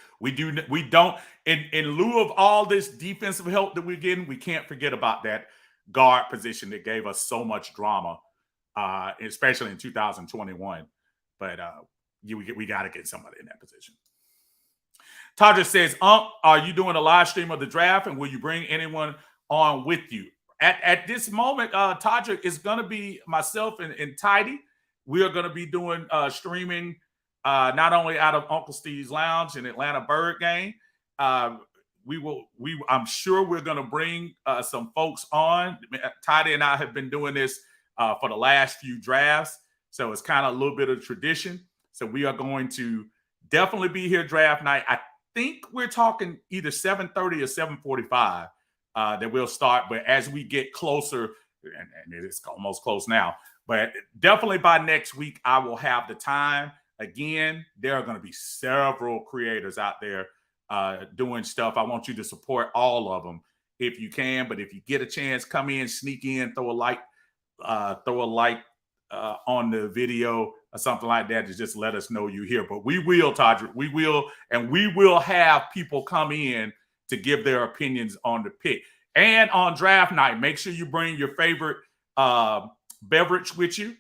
don't in lieu of all this defensive help that we're getting, we can't forget about that guard position that gave us so much drama, especially in 2021. But we got to get somebody in that position. Tadra says, are you doing a live stream of the draft, and will you bring anyone on with you? At this moment, Tadra, is going to be myself and Tidy. We are going to be doing streaming. Not only out of Uncle Steve's Lounge in Atlanta Bird Game, I'm sure we're going to bring some folks on. Tidy and I have been doing this for the last few drafts, so it's kind of a little bit of tradition. So we are going to definitely be here draft night. I think we're talking either 7:30 or 7:45 that we'll start. But as we get closer, and it's almost close now, but definitely by next week, I will have the time. Again, there are going to be several creators out there doing stuff. I want you to support all of them if you can. But if you get a chance, come in, sneak in, throw a like on the video or something like that to just let us know you're here. But we will, Todrick, we will have people come in to give their opinions on the pick. And on draft night, make sure you bring your favorite beverage with you,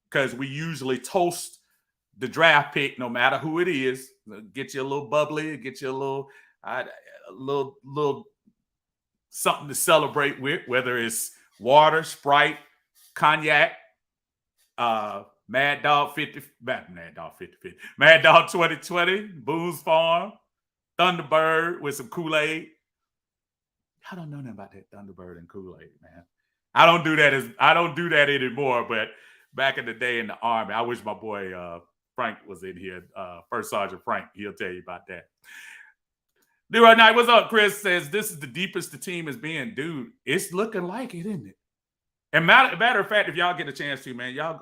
because we usually toast the draft pick, no matter who it is. Get you a little bubbly, get you a little something to celebrate with, whether it's water, Sprite, cognac, Mad Dog 2020, Boone's Farm, Thunderbird with some Kool-Aid. I don't know nothing about that Thunderbird and Kool-Aid, man. I don't do that anymore, but back in the day in the Army, I wish my boy Frank was in here. First Sergeant Frank, he'll tell you about that. Leroy Knight, what's up? Chris says, this is the deepest the team is being. Dude, it's looking like it, isn't it? And matter of fact, if y'all get a chance to, man, y'all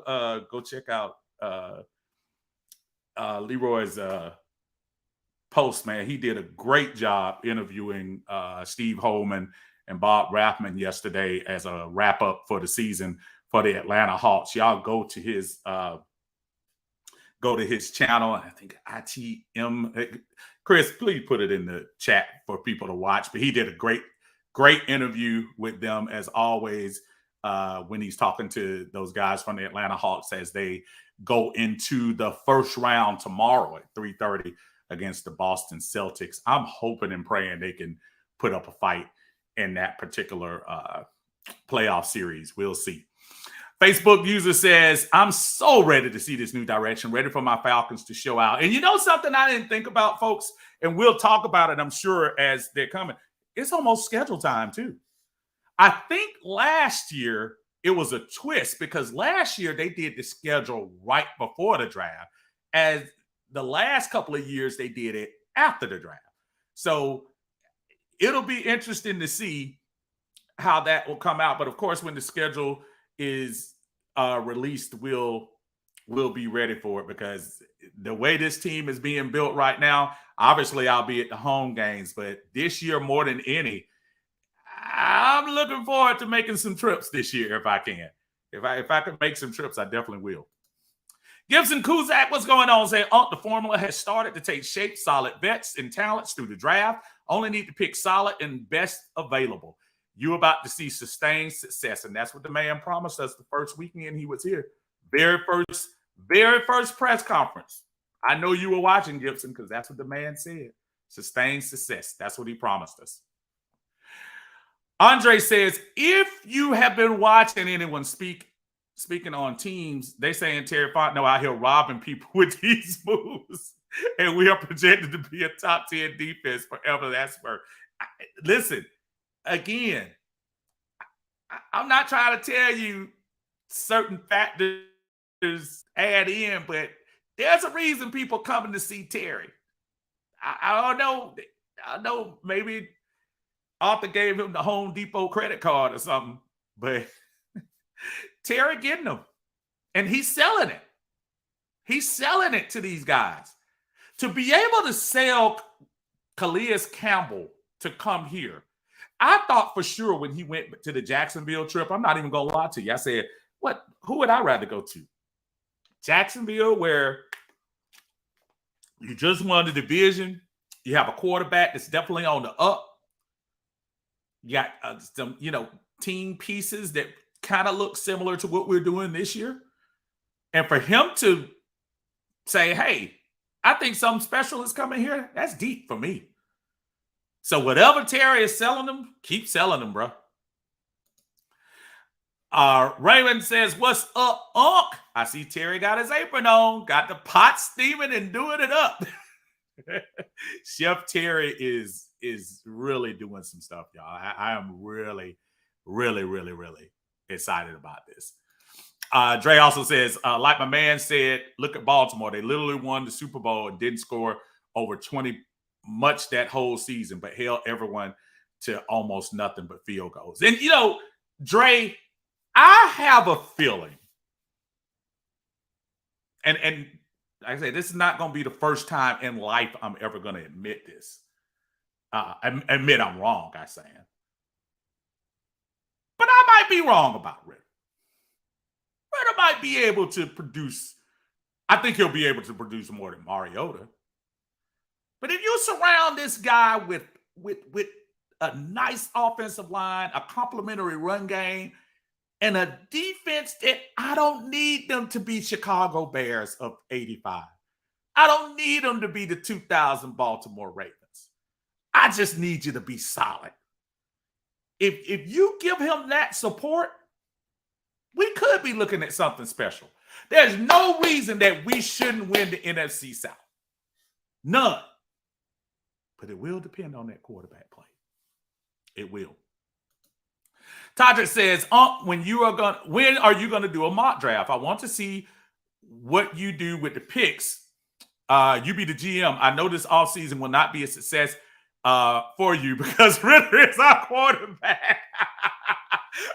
go check out Leroy's post, man. He did a great job interviewing Steve Holman and Bob Rathman yesterday as a wrap-up for the season for the Atlanta Hawks. Y'all go to his channel. I think ITM. Chris, please put it in the chat for people to watch. But he did a great interview with them, as always, when he's talking to those guys from the Atlanta Hawks as they go into the first round tomorrow at 3:30 against the Boston Celtics. I'm hoping and praying they can put up a fight in that particular playoff series. We'll see. Facebook user says, I'm so ready to see this new direction, ready for my Falcons to show out. And you know something I didn't think about, folks, and we'll talk about it, I'm sure, as they're coming. It's almost schedule time, too. I think last year it was a twist, because last year they did the schedule right before the draft. As the last couple of years, they did it after the draft. So it'll be interesting to see how that will come out. But of course, when the schedule is released, we'll will be ready for it because the way this team is being built right now, obviously I'll be at the home games, but this year more than any, I'm looking forward to making some trips this year if I can. If I could make some trips, I definitely will. Gibson Kuzak, what's going on? Saying, the formula has started to take shape. Solid vets and talents through the draft. Only need to pick solid and best available. You're about to see sustained success, and that's what the man promised us the first weekend he was here. Very first press conference. I know you were watching, Gibson, because that's what the man said. Sustained success. That's what he promised us. Andre says, if you have been watching anyone speaking on teams, they saying Terry Fontenot out here robbing people with these moves, and we are projected to be a top 10 defense forever. That's for listen. Again, I'm not trying to tell you certain factors add in, but there's a reason people coming to see Terry. I don't know. I know maybe Arthur gave him the Home Depot credit card or something, but Terry getting them, and he's selling it. He's selling it to these guys. To be able to sell Calais Campbell to come here, I thought for sure when he went to the Jacksonville trip, I'm not even going to lie to you. I said, who would I rather go to? Jacksonville, where you just won the division. You have a quarterback that's definitely on the up. You got some, team pieces that kind of look similar to what we're doing this year. And for him to say, hey, I think something special is coming here, that's deep for me. So whatever Terry is selling them, keep selling them, bro. Raymond says, what's up, Unc? I see Terry got his apron on, got the pot steaming and doing it up. Chef Terry is really doing some stuff, y'all. I am really, really, really, really excited about this. Dre also says, like my man said, look at Baltimore. They literally won the Super Bowl and didn't score over 20 much that whole season, but held everyone to almost nothing but field goals. And, Dre, I have a feeling, and like I say, this is not going to be the first time in life I'm ever going to admit this. Admit I'm wrong, I'm saying. But I might be wrong about Ridder. Ridder might be able to produce. I think he'll be able to produce more than Mariota. But if you surround this guy with a nice offensive line, a complimentary run game, and a defense that I don't need them to be Chicago Bears of 85. I don't need them to be the 2000 Baltimore Ravens. I just need you to be solid. If you give him that support, we could be looking at something special. There's no reason that we shouldn't win the NFC South. None. But it will depend on that quarterback play. It will. Todrick says, when are you going to do a mock draft? I want to see what you do with the picks. You be the GM. I know this offseason will not be a success for you because Ridder is our quarterback.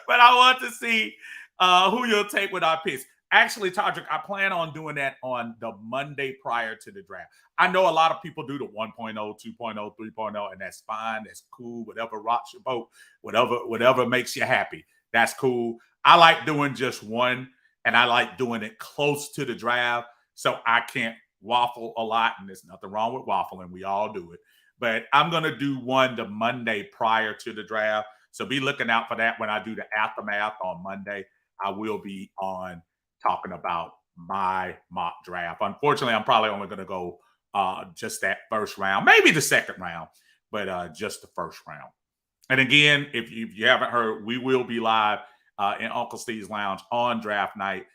But I want to see who you'll take with our picks. Actually, Todrick, I plan on doing that on the Monday prior to the draft. I know a lot of people do the 1.0, 2.0, 3.0, and that's fine. That's cool. Whatever rocks your boat, whatever makes you happy, that's cool. I like doing just one, and I like doing it close to the draft so I can't waffle a lot, and there's nothing wrong with waffling. We all do it. But I'm going to do one the Monday prior to the draft. So be looking out for that when I do the aftermath on Monday. I will be on talking about my mock draft. Unfortunately, I'm probably only going to go just that first round, maybe the second round, but just the first round. And again, if you haven't heard, we will be live in Uncle Steve's Lounge on draft night.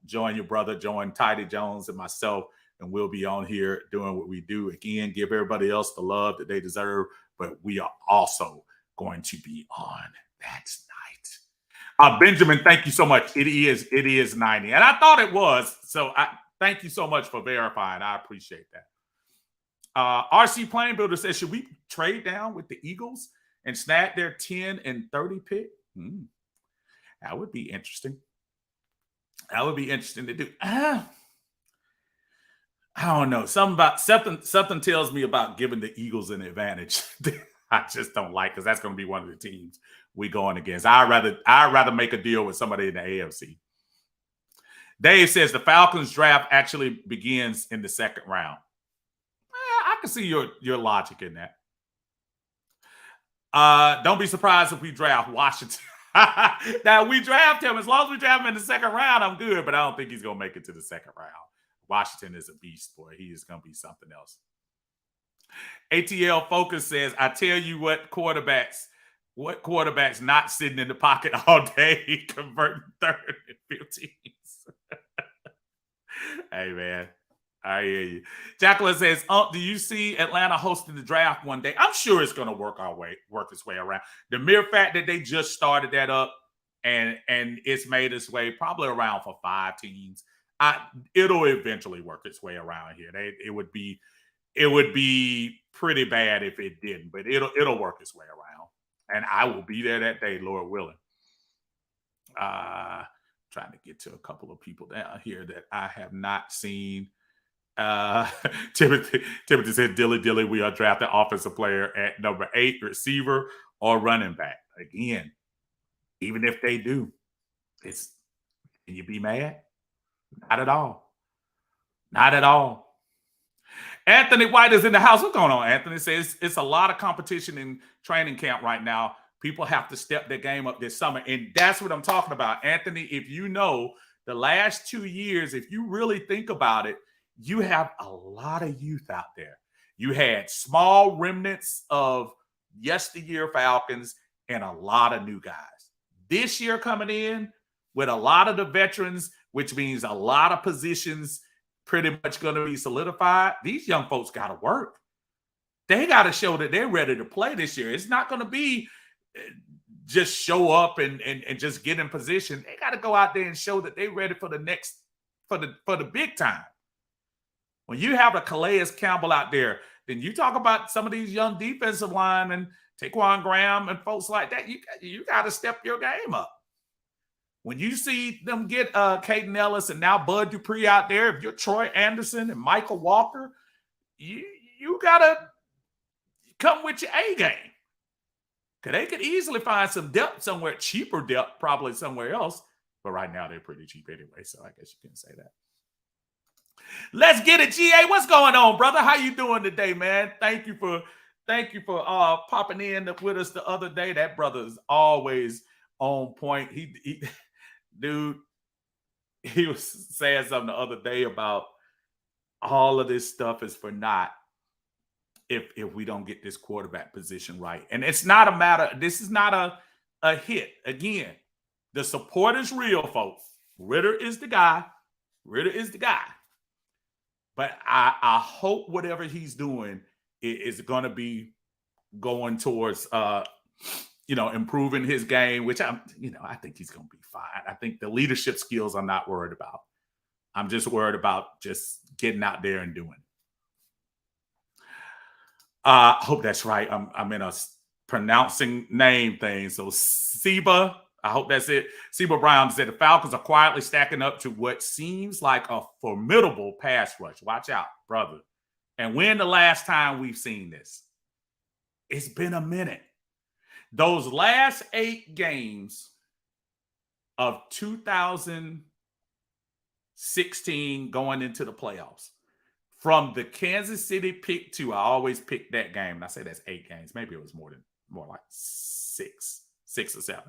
Join your brother, join Tidy Jones and myself, and we'll be on here doing what we do. Again, give everybody else the love that they deserve, but we are also going to be on that night. Benjamin, thank you so much. It is 90. And I thought it was. So thank you so much for verifying. I appreciate that. RC Plane Builder says, should we trade down with the Eagles and snag their 10 and 30 pick? That would be interesting. That would be interesting to do. I don't know. Something tells me about giving the Eagles an advantage. I just don't like because that's going to be one of the teams we going against. I'd rather make a deal with somebody in the AFC. Dave says the Falcons draft actually begins in the second round. I can see your logic in that. Don't be surprised if we draft Washington. Now we draft him. As long as we draft him in the second round, I'm good. But I don't think he's gonna make it to the second round. Washington is a beast, boy. He is gonna be something else. ATL Focus says, I tell you what quarterbacks not sitting in the pocket all day converting third and 15s. Hey man. I hear you. Jacqueline says, do you see Atlanta hosting the draft one day? I'm sure it's going to work its way around. The mere fact that they just started that up and it's made its way probably around for 5 teams, it'll eventually work its way around here. It would be pretty bad if it didn't, but it'll work its way around. And I will be there that day, Lord willing. Trying to get to a couple of people down here that I have not seen. Timothy said, Dilly, we are drafting offensive player at number 8, receiver or running back. Again, even if they do, can you be mad? Not at all. Not at all. Anthony White is in the house. What's going on? Anthony says it's a lot of competition in training camp right now. People have to step their game up this summer. And that's what I'm talking about. Anthony, if you know the last 2 years, if you really think about it, you have a lot of youth out there. You had small remnants of yesteryear Falcons and a lot of new guys. This year coming in with a lot of the veterans, which means a lot of positions pretty much going to be solidified. These young folks got to work. They got to show that they're ready to play this year. It's not going to be just show up and just get in position. They got to go out there and show that they're ready for the big time. When you have a Calais Campbell out there, then you talk about some of these young defensive linemen, Taquan Graham and folks like that. You got to step your game up. When you see them get Caden Ellis and now Bud Dupree out there, if you're Troy Anderson and Michael Walker, you got to come with your A game. Because they could easily find some depth somewhere, cheaper depth probably somewhere else. But right now they're pretty cheap anyway, so I guess you can say that. Let's get it, GA. What's going on, brother? How you doing today, man? Thank you for popping in with us the other day. That brother is always on point. Dude, he was saying something the other day about all of this stuff is for naught if we don't get this quarterback position right. And it's not a matter. This is not a hit. Again, the support is real, folks. Ritter is the guy. But I hope whatever he's doing is going to be going towards, improving his game, which I think he's going to be fine. I think the leadership skills I'm not worried about. I'm just worried about just getting out there and doing. I hope that's right. I'm in a pronouncing name thing. So Seba, I hope that's it. Seba Brown said the Falcons are quietly stacking up to what seems like a formidable pass rush. Watch out, brother. And when the last time we've seen this? It's been a minute. Those last 8 games of 2016 going into the playoffs, from the Kansas City pick 2, I always pick that game. And I say that's 8 games. Maybe it was more like 6 or 7.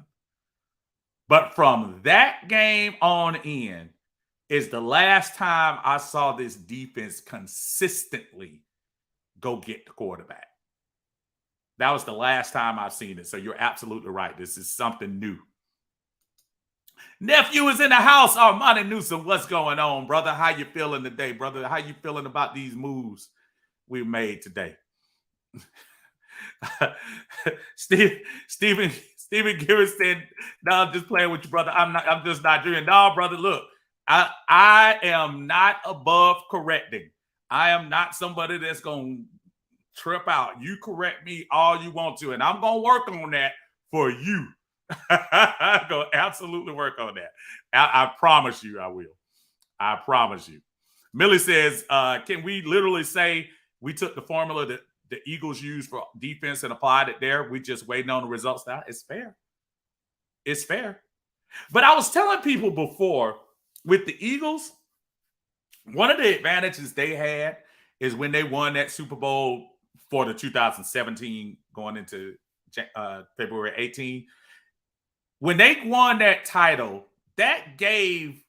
But from that game on in is the last time I saw this defense consistently go get the quarterback. That was the last time I've seen it. So you're absolutely right. This is something new. Nephew is in the house. Monty Newsom, what's going on, brother? How you feeling today, brother? How you feeling about these moves we made today? Stephen Gibbons said, "No, I'm just playing with you, brother. I'm just not doing. No, brother. Look, I am not above correcting. I am not somebody that's gonna trip out. You correct me all you want to, and I'm gonna work on that for you. I'm going to absolutely work on that. I promise you I will. I promise you. Millie says, can we literally say we took the formula that the Eagles used for defense and applied it there? We just waiting on the results now. It's fair. It's fair. But I was telling people before with the Eagles, one of the advantages they had is when they won that Super Bowl for the 2017 going into February 18. When they won that title, that gave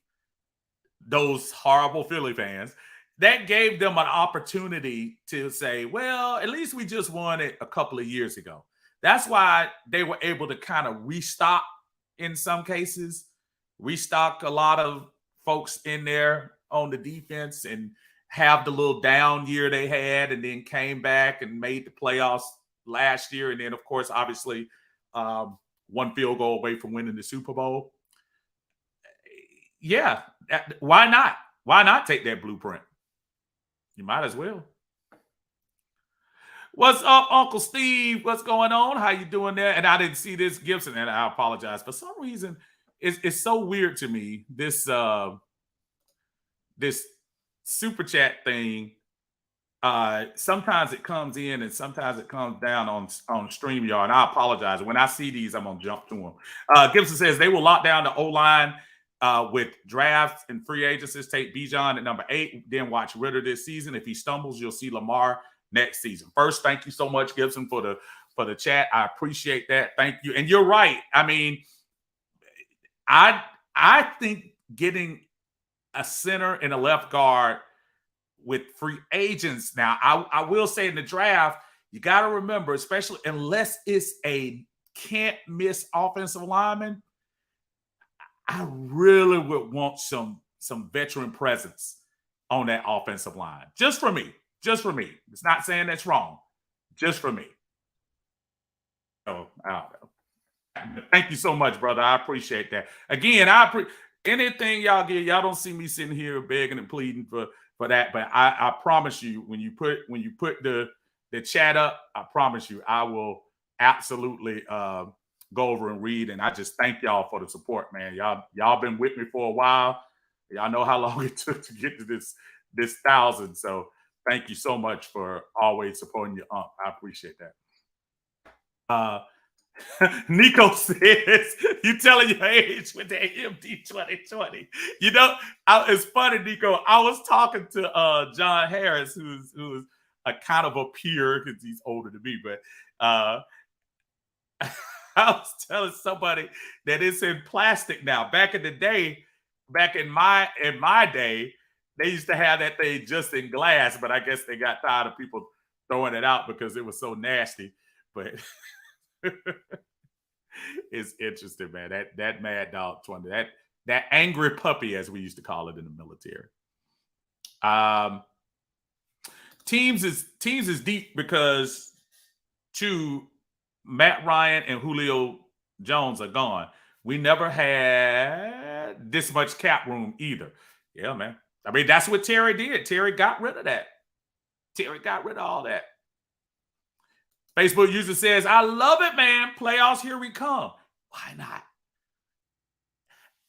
those horrible Philly fans, that gave them an opportunity to say, well, at least we just won it a couple of years ago. That's why they were able to kind of restock in some cases, restock a lot of folks in there on the defense and have the little down year they had and then came back and made the playoffs last year. And then, of course, obviously, one field goal away from winning the Super Bowl. Yeah, why not? Why not take that blueprint? You might as well. What's up, Uncle Steve? What's going on? How you doing there? And I didn't see this, Gibson, and I apologize. For some reason, it's so weird to me, this this super chat thing. Sometimes it comes in and sometimes it comes down on StreamYard. And I apologize. When I see these, I'm gonna jump to them. Gibson says they will lock down the O-line with drafts and free agencies. Take Bijan at number 8, then watch Ritter this season. If he stumbles, you'll see Lamar next season. First, thank you so much, Gibson, for the chat. I appreciate that. Thank you. And you're right. I mean, I think getting a center and a left guard with free agents now, I will say in the draft, you got to remember, especially unless it's a can't miss offensive lineman, I really would want some veteran presence on that offensive line. Just for me. Just for me. It's not saying that's wrong. Just for me. So, I don't know. Thank you so much, brother. I appreciate that. Again, anything y'all get, y'all don't see me sitting here begging and pleading for that. But I promise you, when you put the chat up, I promise you, I will absolutely go over and read. And I just thank y'all for the support, man. Y'all been with me for a while. Y'all know how long it took to get to this 1,000. So thank you so much for always supporting your ump. I appreciate that. Nico says, you telling your age with the AMD 2020. You know, it's funny, Nico. I was talking to John Harris, who's a kind of a peer because he's older than me, but I was telling somebody that it's in plastic now. Back in the day, back in my day, they used to have that thing just in glass, but I guess they got tired of people throwing it out because it was so nasty. But it's interesting, man. That Mad Dog 20, that angry puppy, as we used to call it in the military. Teams is deep because Matt Ryan and Julio Jones are gone. We never had this much cap room either. Yeah, man. I mean, that's what Terry did. Terry got rid of that. Terry got rid of all that. Facebook user says, I love it, man. Playoffs, here we come. Why not?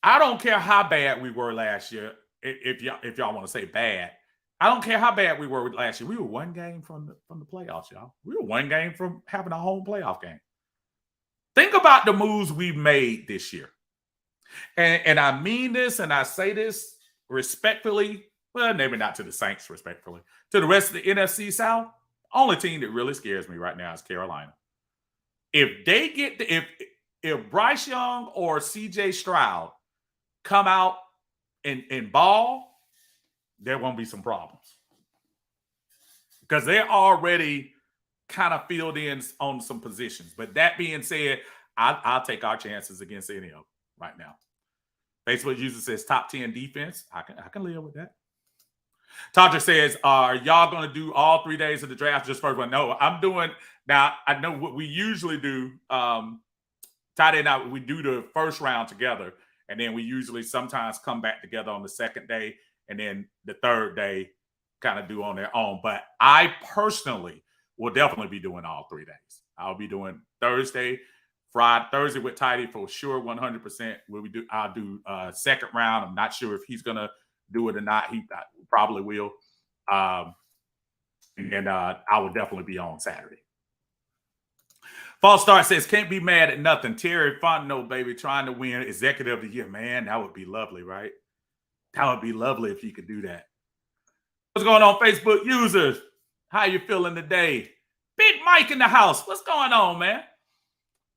I don't care how bad we were last year. If y'all want to say bad, I don't care how bad we were last year. We were one game from the playoffs, y'all. We were one game from having a home playoff game. Think about the moves we've made this year. And I mean this, and I say this respectfully. Well, maybe not to the Saints respectfully. To the rest of the NFC South, only team that really scares me right now is Carolina. If they get if Bryce Young or CJ Stroud come out and ball, there won't be some problems. Because they're already kind of filled in on some positions. But that being said, I'll take our chances against any of them right now. Facebook user says top 10 defense. I can live with that. Todrick says, are y'all going to do all 3 days of the draft just first one? No, I'm doing now. I know what we usually do. Tight end out, we do the first round together, and then we usually sometimes come back together on the second day, and then the third day kind of do on their own. But I personally will definitely be doing all 3 days. I'll be doing Thursday, Friday, Thursday with Tidy for sure, 100%. I'll do second round. I'm not sure if he's gonna do it or not. He probably will. Um, and I will definitely be on Saturday. False Start says, can't be mad at nothing. Terry Fontenot, baby, trying to win Executive of the Year. Man, that would be lovely, right? That would be lovely if you could do that. What's going on, Facebook users? How you feeling today? Big Mike in the house. What's going on, man?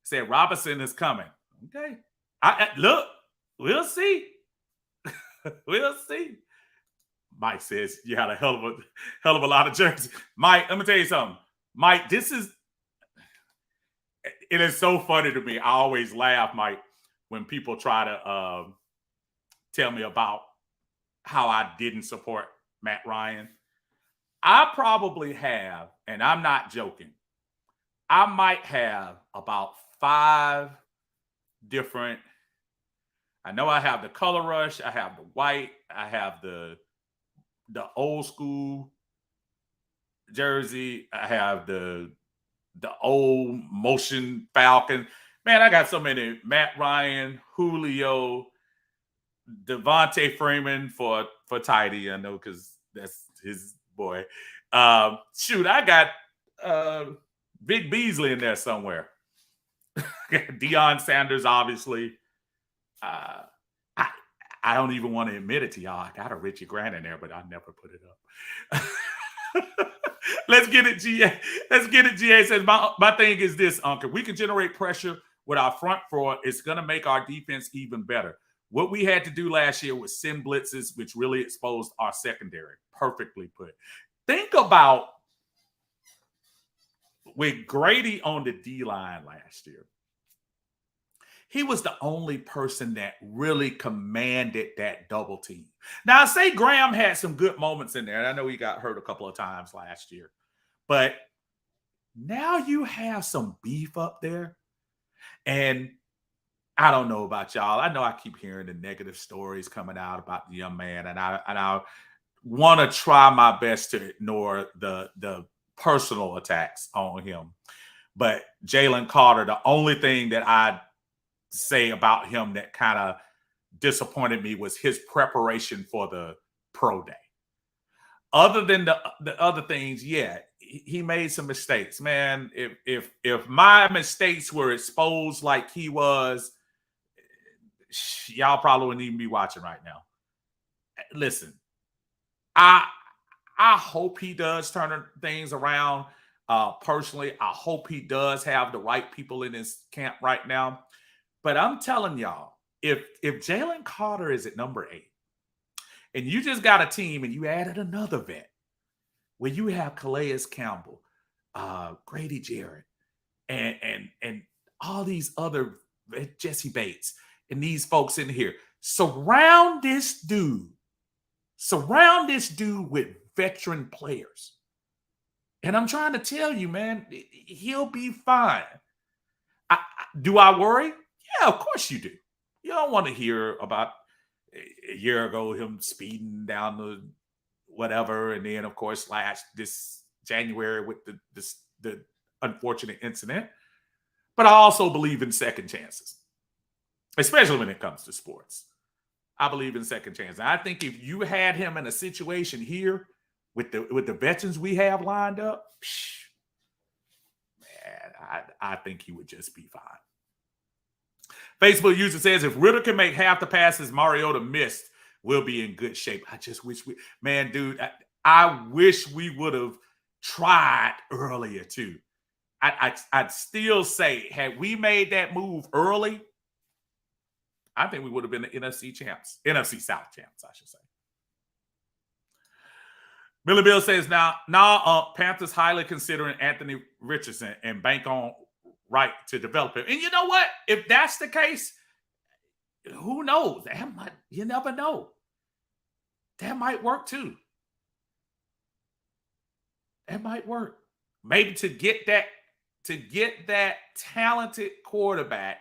Said Robinson is coming. Okay. Look, we'll see. We'll see. Mike says you had a hell of a lot of jerseys. Mike, let me tell you something. Mike, it is so funny to me. I always laugh, Mike, when people try to tell me about how I didn't support Matt Ryan. I probably have, and I'm not joking, I might have about 5 different. I know I have the color rush, I have the white, I have the old school jersey, I have the old motion Falcon. Man, I got so many. Matt Ryan, Julio, Devontae Freeman for Tidy, I know, because that's his boy. Shoot, I got Big Beasley in there somewhere. Deion Sanders, obviously. I don't even want to admit it to y'all. I got a Richie Grant in there, but I never put it up. Let's get it, GA. Let's get it, GA. Says, my thing is this, Uncle. We can generate pressure with our front four. It's going to make our defense even better. What we had to do last year was send blitzes, which really exposed our secondary. Perfectly put. Think about with Grady on the D-line last year. He was the only person that really commanded that double team. Now, I say Graham had some good moments in there, and I know he got hurt a couple of times last year. But now you have some beef up there. And I don't know about y'all. I know I keep hearing the negative stories coming out about the young man, and I want to try my best to ignore the personal attacks on him. But Jalen Carter, the only thing that I say about him that kind of disappointed me was his preparation for the pro day. Other than the other things, yeah, he made some mistakes, man. If my mistakes were exposed like he was, y'all probably wouldn't even be watching right now. Listen, I hope he does turn things around. Personally, I hope he does have the right people in his camp right now. But I'm telling y'all, if Jalen Carter is at number 8, and you just got a team and you added another vet where you have Calais Campbell, Grady Jarrett, and all these other Jesse Bates and these folks in here, surround this dude with veteran players. And I'm trying to tell you, man, he'll be fine. Do I worry? Yeah, of course you do. You don't want to hear about a year ago him speeding down the whatever, and then of course this January with the unfortunate incident. But I also believe in second chances, especially when it comes to sports. I believe in second chances. I think if you had him in a situation here with the veterans we have lined up, man, I think he would just be fine. Facebook user says, if Ritter can make half the passes Mariota missed, we'll be in good shape. I just wish I wish we would have tried earlier too. I'd still say, had we made that move early, I think we would have been the NFC South champs, I should say. Billy Bill says, now Panthers highly considering Anthony Richardson and bank on right to develop him. And you know what? If that's the case, who knows? You never know. That might work too. That might work. Maybe to get that talented quarterback,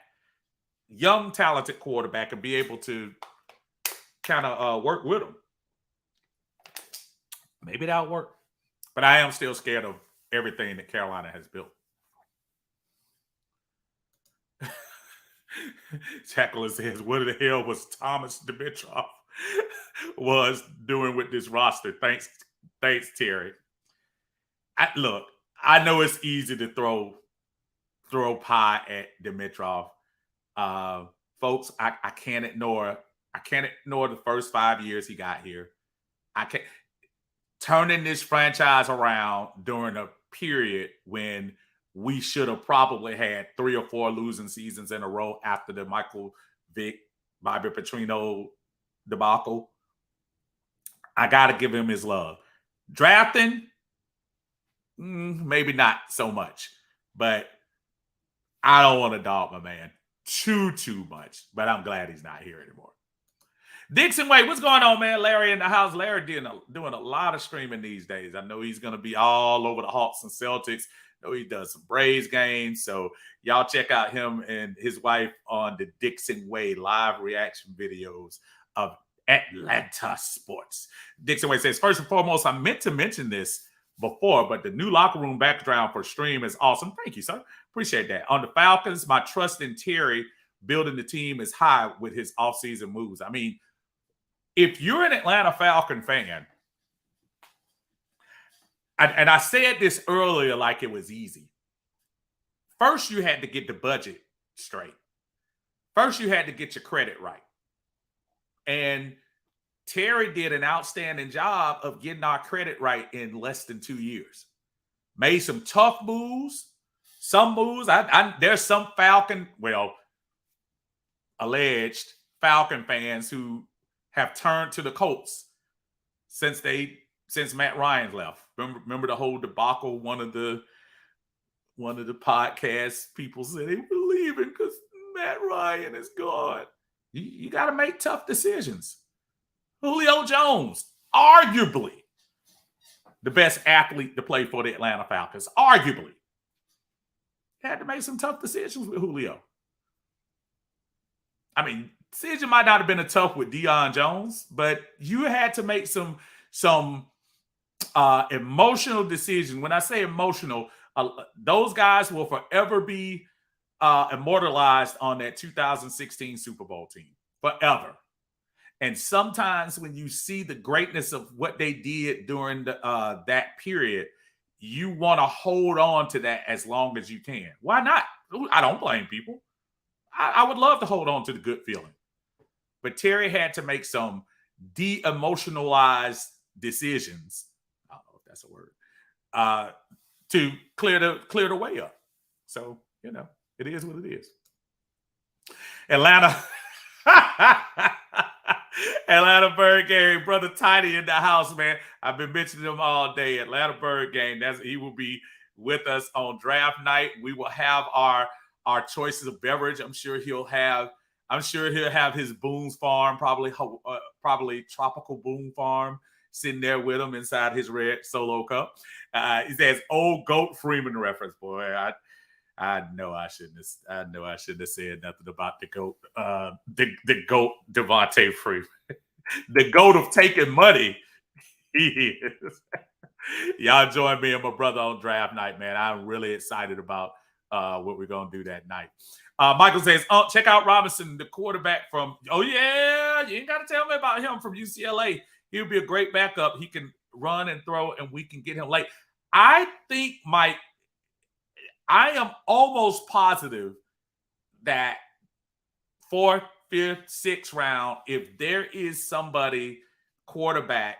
young talented quarterback, and be able to kind of work with him. Maybe that'll work. But I am still scared of everything that Carolina has built. Tackler says, what the hell was Thomas Dimitrov was doing with this roster? Thanks, Terry. Look, I know it's easy to throw pie at Dimitrov. Folks, I can't ignore the first 5 years he got here. I can't turning this franchise around during a period when we should have probably had 3 or 4 losing seasons in a row after the Michael Vick, Bobby Petrino debacle. I got to give him his love. Drafting, maybe not so much, but I don't want to dog my man too much, but I'm glad he's not here anymore. Dixon Wade, what's going on, man? Larry in the house. Larry doing a lot of streaming these days. I know he's going to be all over the Hawks and Celtics. I know he does some Braves games. So y'all check out him and his wife on the Dixon Wade live reaction videos of Atlanta sports. Dixon Wade says, first and foremost, I meant to mention this before, but the new locker room background for stream is awesome. Thank you, sir. Appreciate that. On the Falcons, my trust in Terry building the team is high with his offseason moves. I mean, if you're an Atlanta Falcon fan, and I said this earlier like it was easy. First, you had to get the budget straight. First, you had to get your credit right. And Terry did an outstanding job of getting our credit right in less than 2 years. Made some tough moves. Some moves, there's some Falcon, alleged Falcon fans who have turned to the Colts since Matt Ryan left. Remember the whole debacle? One of the podcast people said they were leaving because Matt Ryan is gone. You got to make tough decisions. Julio Jones, arguably the best athlete to play for the Atlanta Falcons, arguably. Had to make some tough decisions with Julio. I mean, decision might not have been a tough with Deion Jones, but you had to make some emotional decisions. When I say emotional, those guys will forever be immortalized on that 2016 Super Bowl team. Forever. And sometimes when you see the greatness of what they did during that period, you want to hold on to that as long as you can. Why not? I don't blame people. I would love to hold on to the good feeling. But Terry had to make some de-emotionalized decisions. I don't know if that's a word. To clear the way up. So, it is what it is. Atlanta Bird Game, brother Tiny in the house, man. I've been mentioning him all day. Atlanta Bird Game. He will be with us on draft night. We will have our choices of beverage. I'm sure he'll have his Boone's Farm, probably Tropical Boone Farm, sitting there with him inside his red Solo cup. He says, "Old Goat Freeman reference." Boy, I know I shouldn't have said nothing about the goat. The goat Devontae Freeman, the goat of taking money. He is. Y'all join me and my brother on draft night, man. I'm really excited about what we're gonna do that night. Michael says, check out Robinson, the quarterback from. Oh yeah, you ain't got to tell me about him from UCLA. He'll be a great backup. He can run and throw, and we can get him late. I think, Mike, I am almost positive that 4th, 5th, 6th round, if there is somebody quarterback,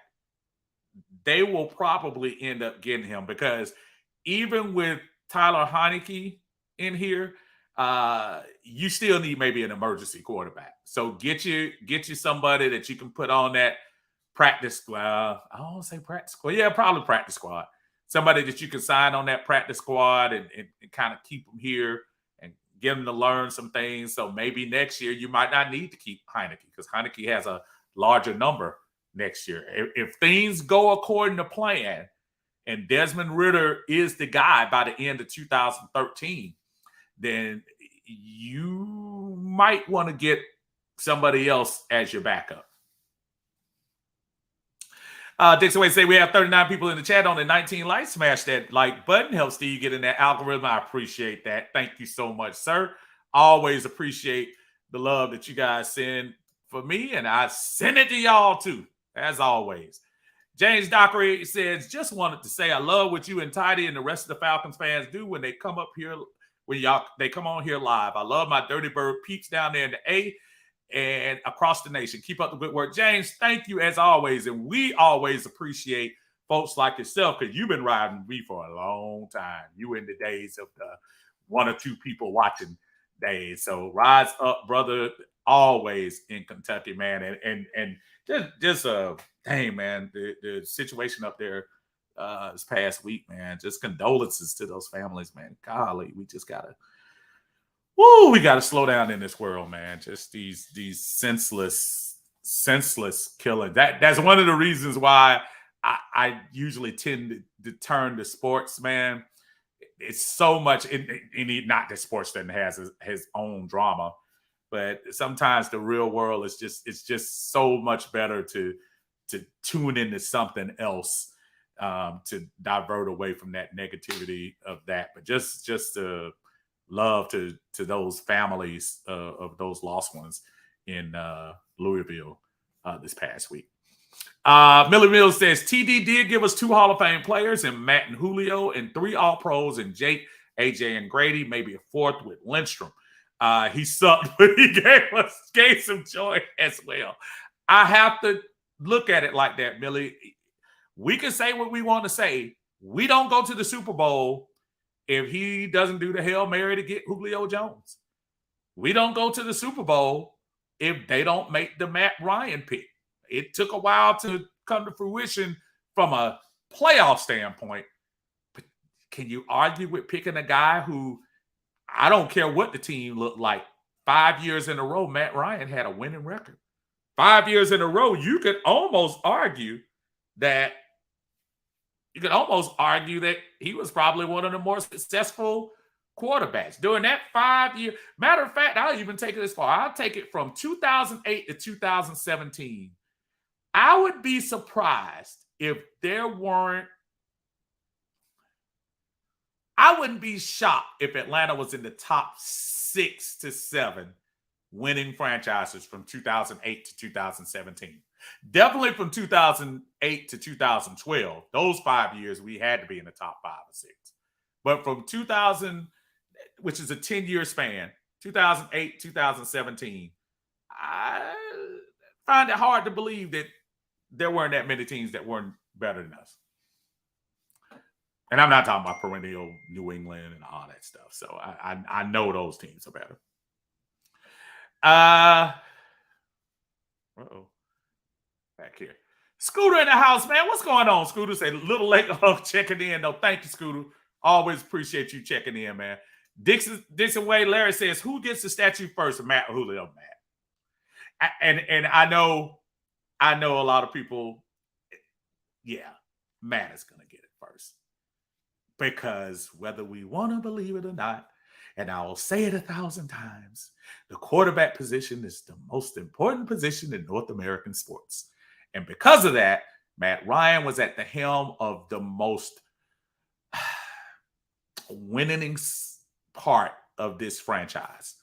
they will probably end up getting him, because even with Tyler Heineke in here, you still need maybe an emergency quarterback. So get you somebody that you can put on that practice squad. I don't want to say practice squad. Yeah, probably practice squad. Somebody that you can sign on that practice squad and kind of keep them here and get them to learn some things. So maybe next year you might not need to keep Heineke, because Heineke has a larger number next year. If things go according to plan and Desmond Ridder is the guy by the end of 2013, then you might want to get somebody else as your backup. Dixon Way say we have 39 people in the chat, on the 19 likes. Smash that like button. Helps Steve get in that algorithm. I appreciate that. Thank you so much, sir. Always appreciate the love that you guys send for me, and I send it to y'all too, as always. James Dockery says, just wanted to say I love what you and Tidy and the rest of the Falcons fans do when they come up here, when they come on here live. I love my Dirty Bird peeps down there in the A and across the nation. Keep up the good work. James, thank you as always. And we always appreciate folks like yourself, because you've been riding me for a long time. You in the days of the one or two people watching days. So rise up, brother, always in Kentucky, man. And just dang, man, the situation up there this past week, man. Just condolences to those families, man. Golly, we just gotta we gotta slow down in this world, man. Just these senseless killing. That's one of the reasons why I usually tend to turn to sports, man. It's so much not that sports doesn't have his own drama, but sometimes the real world is just so much better to tune into something else, to divert away from that negativity of that. But just to love to those families of those lost ones in Louisville this past week. Miller Mills says TD did give us 2 Hall of Fame players in Matt and Julio, and 3 All-Pros in Jake, AJ, and Grady, maybe a 4th with Lindstrom. He sucked, but he gave some joy as well. I have to look at it like that, Millie. We can say what we want to say. We don't go to the Super Bowl if he doesn't do the Hail Mary to get Julio Jones. We don't go to the Super Bowl if they don't make the Matt Ryan pick. It took a while to come to fruition from a playoff standpoint. But can you argue with picking a guy who, I don't care what the team looked like, 5 years in a row, Matt Ryan had a winning record. 5 years in a row, you could almost argue that he was probably one of the more successful quarterbacks during that 5 year. Matter of fact, I'll even take it as far. I'll take it from 2008 to 2017. I would be surprised if there weren't. I wouldn't be shocked if Atlanta was in the top 6 to 7 winning franchises from 2008 to 2017. Definitely from 2008 to 2012. Those 5 years, we had to be in the top 5 or 6. But from 2000, which is a 10-year span, 2008, 2017, I find it hard to believe that there weren't that many teams that weren't better than us. And I'm not talking about perennial New England and all that stuff. So I know those teams are better. Back here. Scooter in the house, man. What's going on, Scooter? Say little late checking in. No, thank you, Scooter. Always appreciate you checking in, man. Dixon Way, Larry says, who gets the statue first? Matt or Julio? Matt. And I know a lot of people, yeah, Matt is going to get it first. Because whether we want to believe it or not, and I will say it 1,000 times, the quarterback position is the most important position in North American sports. And because of that, Matt Ryan was at the helm of the most winning part of this franchise.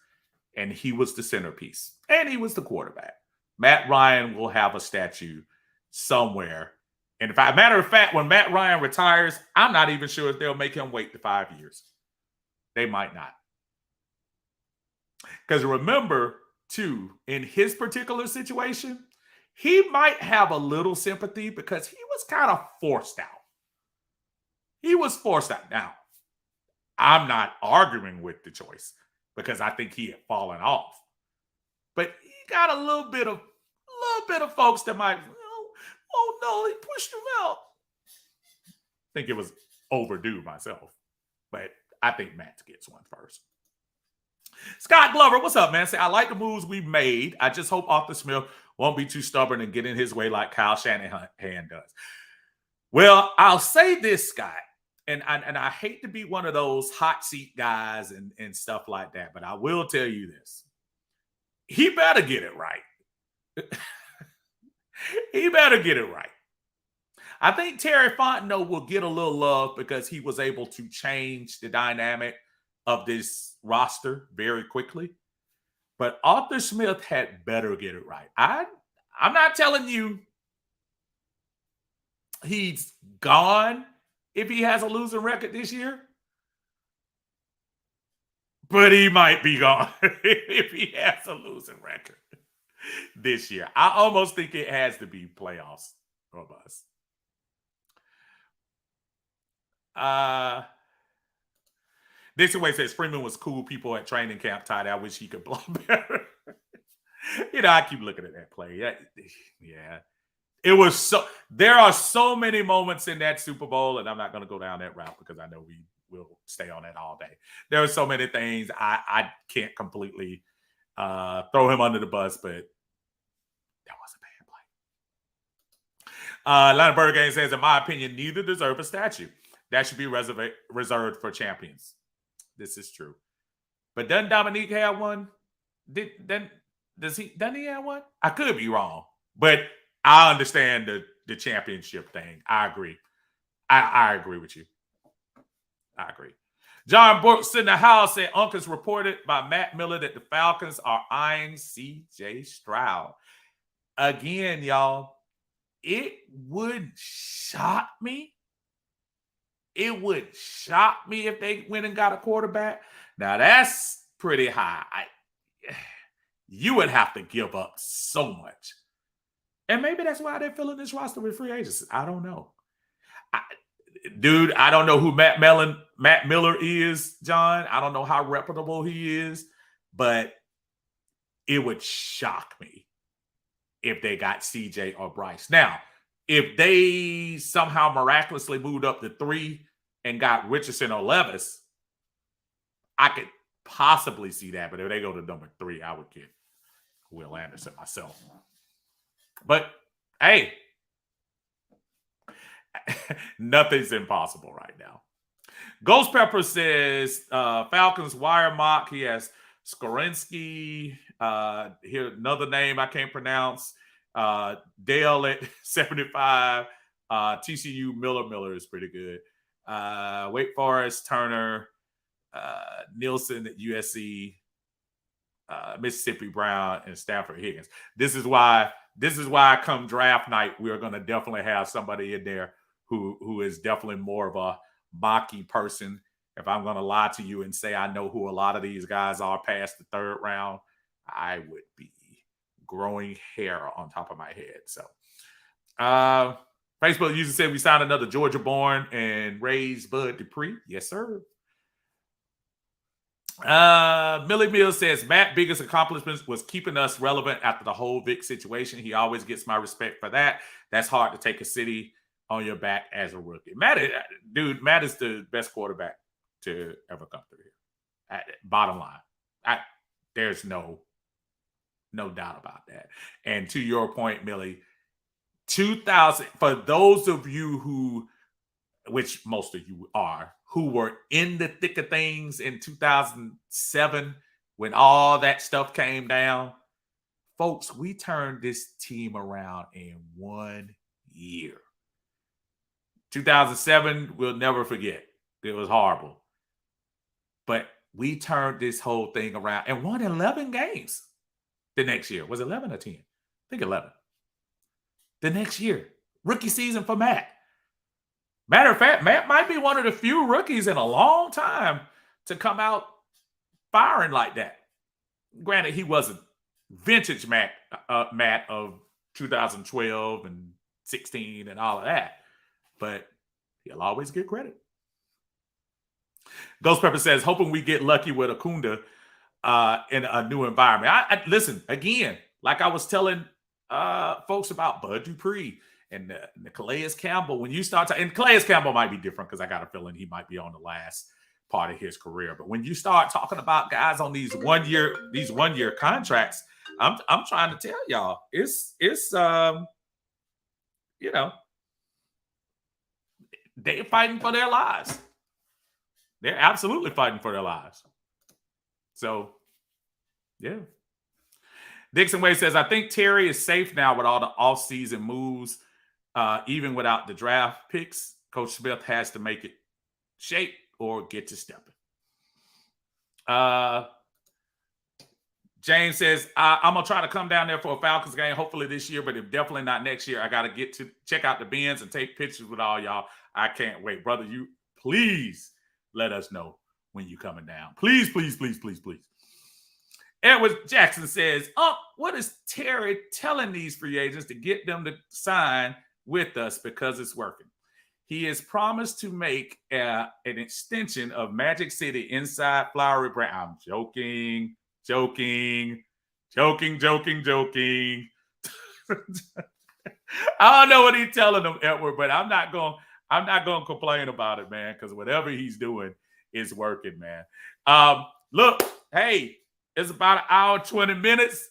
And he was the centerpiece. And he was the quarterback. Matt Ryan will have a statue somewhere. And matter of fact, when Matt Ryan retires, I'm not even sure if they'll make him wait the 5 years. They might not. Because remember, too, in his particular situation, he might have a little sympathy because he was kind of forced out. He was forced out. Now, I'm not arguing with the choice because I think he had fallen off. But he got a little bit of folks that might, oh no, he pushed him out. I think it was overdue myself. But I think Matt gets one first. Scott Glover, what's up, man? Say, I like the moves we've made. I just hope Arthur Smith won't be too stubborn and get in his way like Kyle Shanahan does. Well, I'll say this, Scott, and I hate to be one of those hot seat guys and stuff like that, but I will tell you this. He better get it right. He better get it right. I think Terry Fontenot will get a little love because he was able to change the dynamic of this roster very quickly, but Arthur Smith had better get it right. I'm not telling you he's gone if he has a losing record this year, but he might be gone if he has a losing record this year. I almost think it has to be playoffs or bust. Dixon Way says Freeman was cool people at training camp. Tight. I wish he could blow better. I keep looking at that play. Yeah. It was so. There are so many moments in that Super Bowl, and I'm not going to go down that route because I know we will stay on that all day. There are so many things I can't completely throw him under the bus, but that was a bad play. Atlanta Bird Game says, in my opinion, neither deserve a statue. That should be reserved for champions. This is true. But doesn't Dominique have one? Doesn't he have one? I could be wrong, but I understand the championship thing. I agree. I agree with you. I agree. John Brooks in the house said Uncle's reported by Matt Miller that the Falcons are eyeing C.J. Stroud. Again, y'all, it would shock me. It would shock me if they went and got a quarterback. Now, that's pretty high. You would have to give up so much. And maybe that's why they're filling this roster with free agents. I don't know. Dude, I don't know who Matt Miller is, John. I don't know how reputable he is, but it would shock me if they got CJ or Bryce. Now, if they somehow miraculously moved up to 3 and got Richardson or Levis, I could possibly see that. But if they go to number 3, I would get Will Anderson myself. But, hey, nothing's impossible right now. Ghost Pepper says Falcons wire mock. He has Skorensky. Here, another name I can't pronounce. Dale at 75. TCU Miller is pretty good. Wake Forest, Turner, Nielsen at USC, Mississippi Brown, and Stanford Higgins. This is why come draft night, we're going to definitely have somebody in there who is definitely more of a mocky person. If I'm going to lie to you and say I know who a lot of these guys are past the 3rd round, I would be growing hair on top of my head. So, Facebook user said we signed another Georgia-born and raised Bud Dupree. Yes, sir. Millie Mills says Matt's biggest accomplishment was keeping us relevant after the whole Vic situation. He always gets my respect for that. That's hard to take a city on your back as a rookie. Matt is the best quarterback to ever come through here. Bottom line, there's no doubt about that. And to your point, Millie, 2000, for those of you who, which most of you are, who were in the thick of things in 2007 when all that stuff came down, folks, we turned this team around in 1 year. 2007, we'll never forget. It was horrible. But we turned this whole thing around and won 11 games the next year. Was it 11 or 10? I think 11. The next year. Rookie season for Matt. Matter of fact, Matt might be one of the few rookies in a long time to come out firing like that. Granted, he wasn't vintage Matt of 2012 and 16 and all of that, but he'll always get credit. Ghost Pepper says, hoping we get lucky with Akunda in a new environment. I listen, again, like I was telling folks about Bud Dupree and Calais Campbell. When you start to, and Calais Campbell might be different because I got a feeling he might be on the last part of his career. But when you start talking about guys on these one year contracts, I'm trying to tell y'all, it's they're fighting for their lives. They're absolutely fighting for their lives. So, yeah. Dixon Wade says, I think Terry is safe now with all the offseason moves, even without the draft picks. Coach Smith has to make it shape or get to stepping. James says, I'm going to try to come down there for a Falcons game, hopefully this year, but if definitely not next year, I got to get to check out the bins and take pictures with all y'all. I can't wait. Brother, you please let us know when you're coming down. Please, please, please, please, please. Edward Jackson says, what is Terry telling these free agents to get them to sign with us because it's working? He has promised to make an extension of Magic City inside Flowery Branch. I'm joking. I don't know what he's telling them, Edward, but I'm not going to complain about it, man, because whatever he's doing is working, man. Look, hey, it's about an hour, 20 minutes.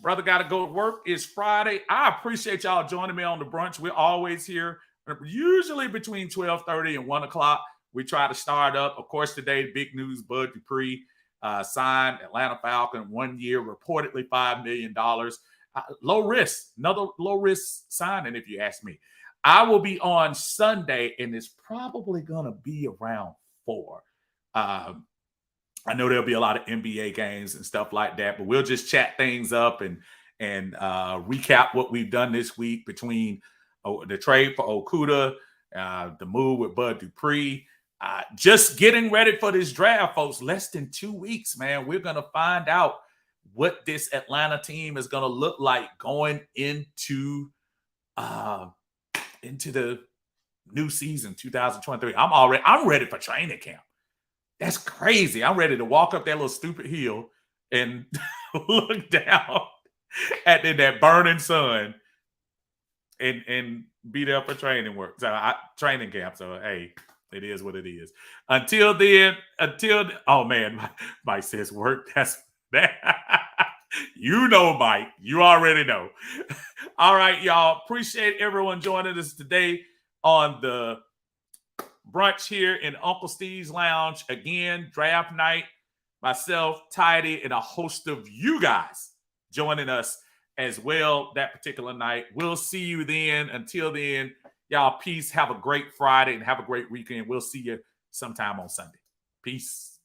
Brother got to go to work. It's Friday. I appreciate y'all joining me on the brunch. We're always here, usually between 12:30 and 1 o'clock. We try to start up. Of course, today, big news, Bud Dupree signed Atlanta Falcon 1 year, reportedly $5 million. Low risk, another low risk signing, if you ask me. I will be on Sunday, and it's probably going to be around 4. I know there'll be a lot of NBA games and stuff like that, but we'll just chat things up and recap what we've done this week between the trade for Okuda, the move with Bud Dupree. Just getting ready for this draft, folks. Less than 2 weeks, man. We're going to find out what this Atlanta team is going to look like going into the new season, 2023. I'm ready for training camp. That's crazy. I'm ready to walk up that little stupid hill and look down at that burning sun and be there for training work. Training camp. So, hey, it is what it is. Until then, oh man, Mike says work. That's that. You know, Mike. You already know. All right, y'all. Appreciate everyone joining us today on the brunch here in Uncle Steve's Lounge. Again, draft night. Myself, Tidy, and a host of you guys joining us as well that particular night. We'll see you then. Until then, y'all, peace. Have a great Friday and have a great weekend. We'll see you sometime on Sunday. Peace.